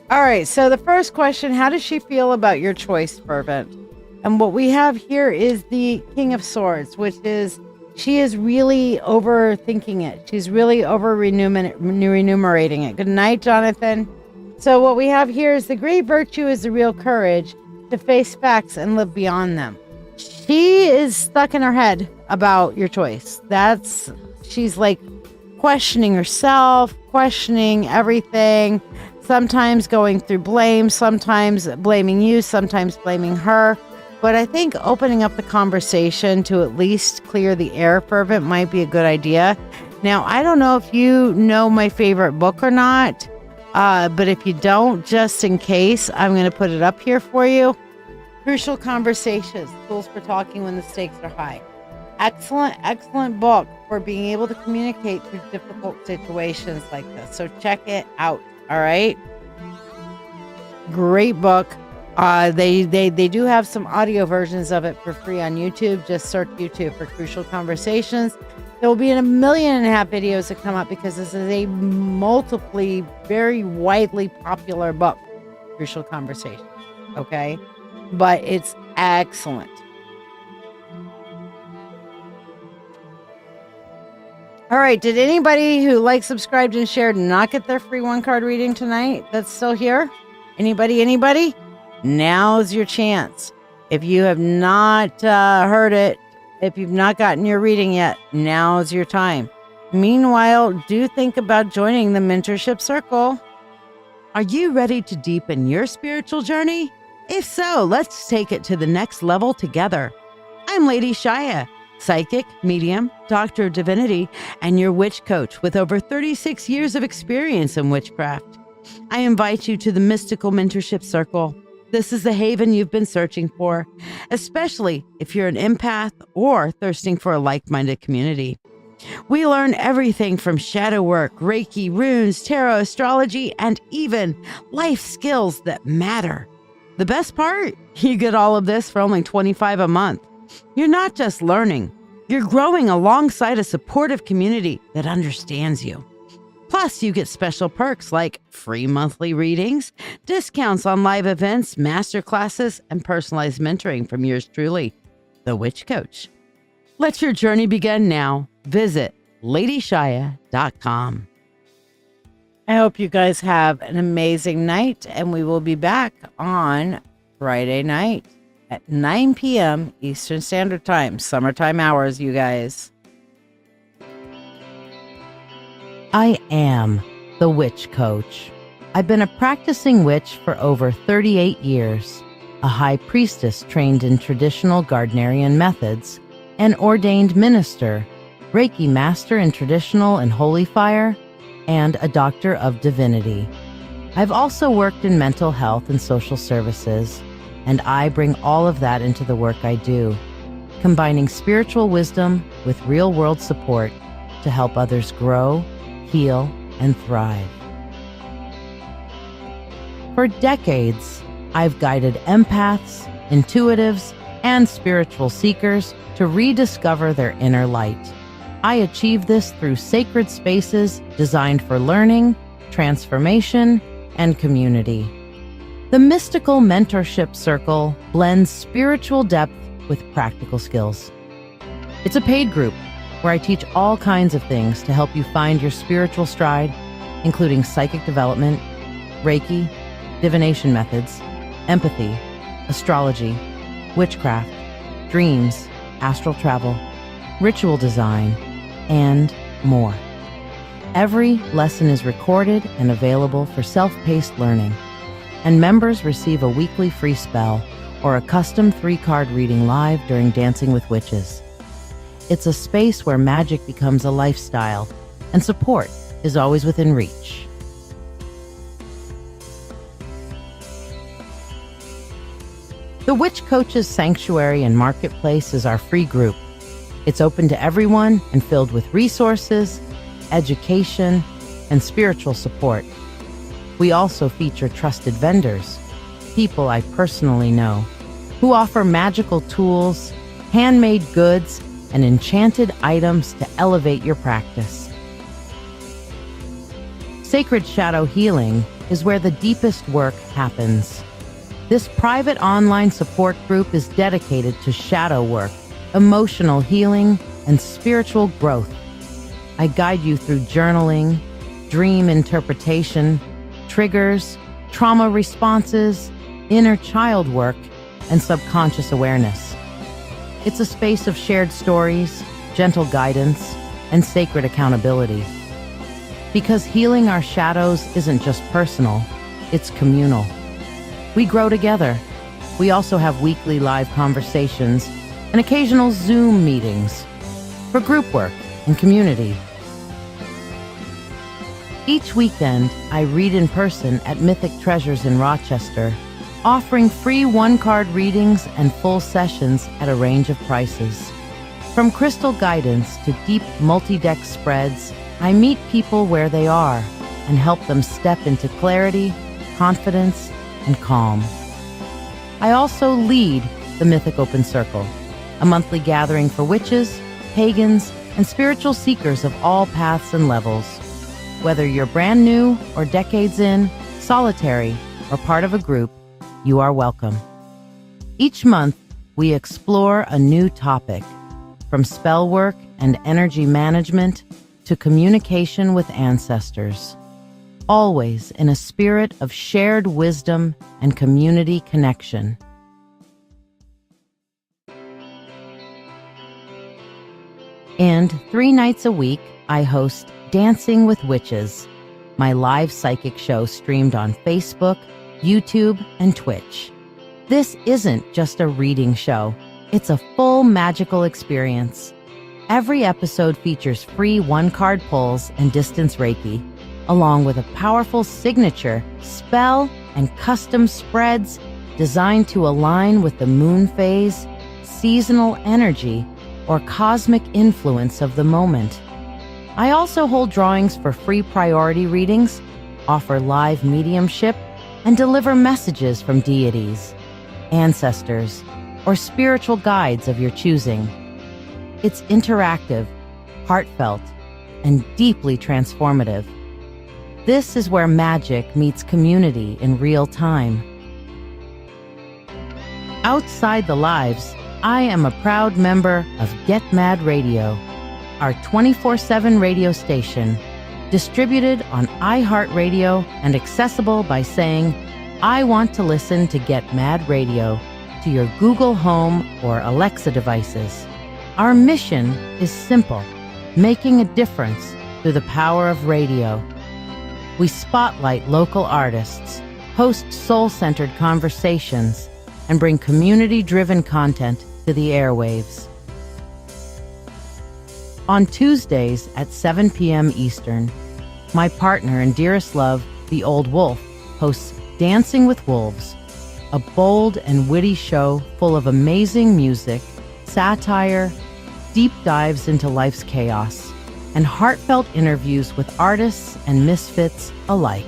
All right, so the first question, how does she feel about your choice, Fervent? And what we have here is the King of Swords, which is, she is really overthinking it. She's really over-renumerating it. Good night, Jonathan. So what we have here is the great virtue is the real courage to face facts and live beyond them. She is stuck in her head about your choice. She's like questioning herself, questioning everything, sometimes going through blame, sometimes blaming you, sometimes blaming her. But I think opening up the conversation to at least clear the air, Fervent, might be a good idea. Now, I don't know if you know my favorite book or not. But if you don't, just in case, I'm going to put it up here for you. Crucial Conversations, Tools for Talking When the Stakes Are High. Excellent, excellent book for being able to communicate through difficult situations like this. So check it out. All right. Great book. They do have some audio versions of it for free on YouTube. Just search YouTube for Crucial Conversations. There will be 1.5 million videos that come up because this is a multiply, very widely popular book, Crucial Conversation. Okay? But it's excellent. All right, did anybody who liked, subscribed, and shared not get their free 1-card reading tonight that's still here? Anybody? Now's your chance. If you have not heard it, if you've not gotten your reading yet, now's your time. Meanwhile, do think about joining the mentorship circle.
Are you ready to deepen your spiritual journey? If so, let's take it to the next level together. I'm Lady Shiya, psychic, medium, doctor of divinity, and your witch coach with over 36 years of experience in witchcraft. I invite you to the Mystical Mentorship Circle. This is the haven you've been searching for, especially if you're an empath or thirsting for a like-minded community. We learn everything from shadow work, Reiki, runes, tarot, astrology, and even life skills that matter. The best part? You get all of this for only $25 a month. You're not just learning, you're growing alongside a supportive community that understands you. Plus, you get special perks like free monthly readings, discounts on live events, masterclasses, and personalized mentoring from yours truly, the Witch Coach. Let your journey begin now. Visit ladyshiya.com.
I hope you guys have an amazing night, and we will be back on Friday night at 9 p.m. Eastern Standard Time, summertime hours, you guys.
I am the Witch Coach. I've been a practicing witch for over 38 years, a high priestess trained in traditional Gardnerian methods, an ordained minister, Reiki master in traditional and holy fire, and a doctor of divinity. I've also worked in mental health and social services, and I bring all of that into the work I do, combining spiritual wisdom with real-world support to help others grow, heal, and thrive. For decades, I've guided empaths, intuitives, and spiritual seekers to rediscover their inner light. I achieve this through sacred spaces designed for learning, transformation, and community. The Mystical Mentorship Circle blends spiritual depth with practical skills. It's a paid group where I teach all kinds of things to help you find your spiritual stride, including psychic development, Reiki, divination methods, empathy, astrology, witchcraft, dreams, astral travel, ritual design, and more. Every lesson is recorded and available for self-paced learning, and members receive a weekly free spell or a custom 3-card reading live during Dancing with Witches. It's a space where magic becomes a lifestyle, and support is always within reach. The Witch Coach's Sanctuary and Marketplace is our free group. It's open to everyone and filled with resources, education, and spiritual support. We also feature trusted vendors, people I personally know, who offer magical tools, handmade goods, and enchanted items to elevate your practice. Sacred Shadow Healing is where the deepest work happens. This private online support group is dedicated to shadow work, emotional healing, and spiritual growth. I guide you through journaling, dream interpretation, triggers, trauma responses, inner child work, and subconscious awareness. It's a space of shared stories, gentle guidance, and sacred accountability. Because healing our shadows isn't just personal, it's communal. We grow together. We also have weekly live conversations and occasional Zoom meetings for group work and community. Each weekend, I read in person at Mythic Treasures in Rochester, offering free 1-card readings and full sessions at a range of prices. From crystal guidance to deep multi-deck spreads, I meet people where they are and help them step into clarity, confidence, and calm. I also lead the Mythic Open Circle, a monthly gathering for witches, pagans, and spiritual seekers of all paths and levels. Whether you're brand new or decades in, solitary, or part of a group, you are welcome. Each month, we explore a new topic, from spell work and energy management to communication with ancestors, always in a spirit of shared wisdom and community connection. And 3 nights a week, I host Dancing with Witches, my live psychic show streamed on Facebook, YouTube, and Twitch. This isn't just a reading show. It's a full magical experience. Every episode features free 1-card pulls and distance Reiki, along with a powerful signature, spell, and custom spreads designed to align with the moon phase, seasonal energy, or cosmic influence of the moment. I also hold drawings for free priority readings, offer live mediumship, and deliver messages from deities, ancestors, or spiritual guides of your choosing. It's interactive, heartfelt, and deeply transformative. This is where magic meets community in real time. Outside the lives, I am a proud member of Get Mad Radio, our 24/7 radio station, distributed on iHeartRadio and accessible by saying, "I want to listen to Get Mad Radio" to your Google Home or Alexa devices. Our mission is simple, making a difference through the power of radio. We spotlight local artists, host soul-centered conversations, and bring community-driven content to the airwaves. On Tuesdays at 7 p.m. Eastern, my partner and dearest love, the Old Wolf, hosts Dancing with Wolves, a bold and witty show full of amazing music, satire, deep dives into life's chaos, and heartfelt interviews with artists and misfits alike.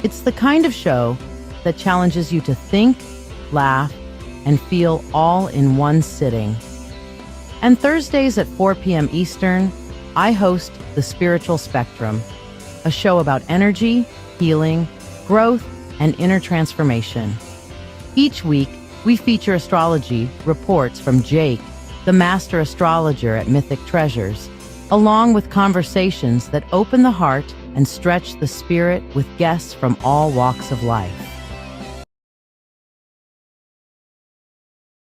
It's the kind of show that challenges you to think, laugh, and feel all in one sitting. And Thursdays at 4 p.m. Eastern, I host The Spiritual Spectrum, a show about energy, healing, growth, and inner transformation. Each week, we feature astrology reports from Jake, the master astrologer at Mythic Treasures, along with conversations that open the heart and stretch the spirit with guests from all walks of life.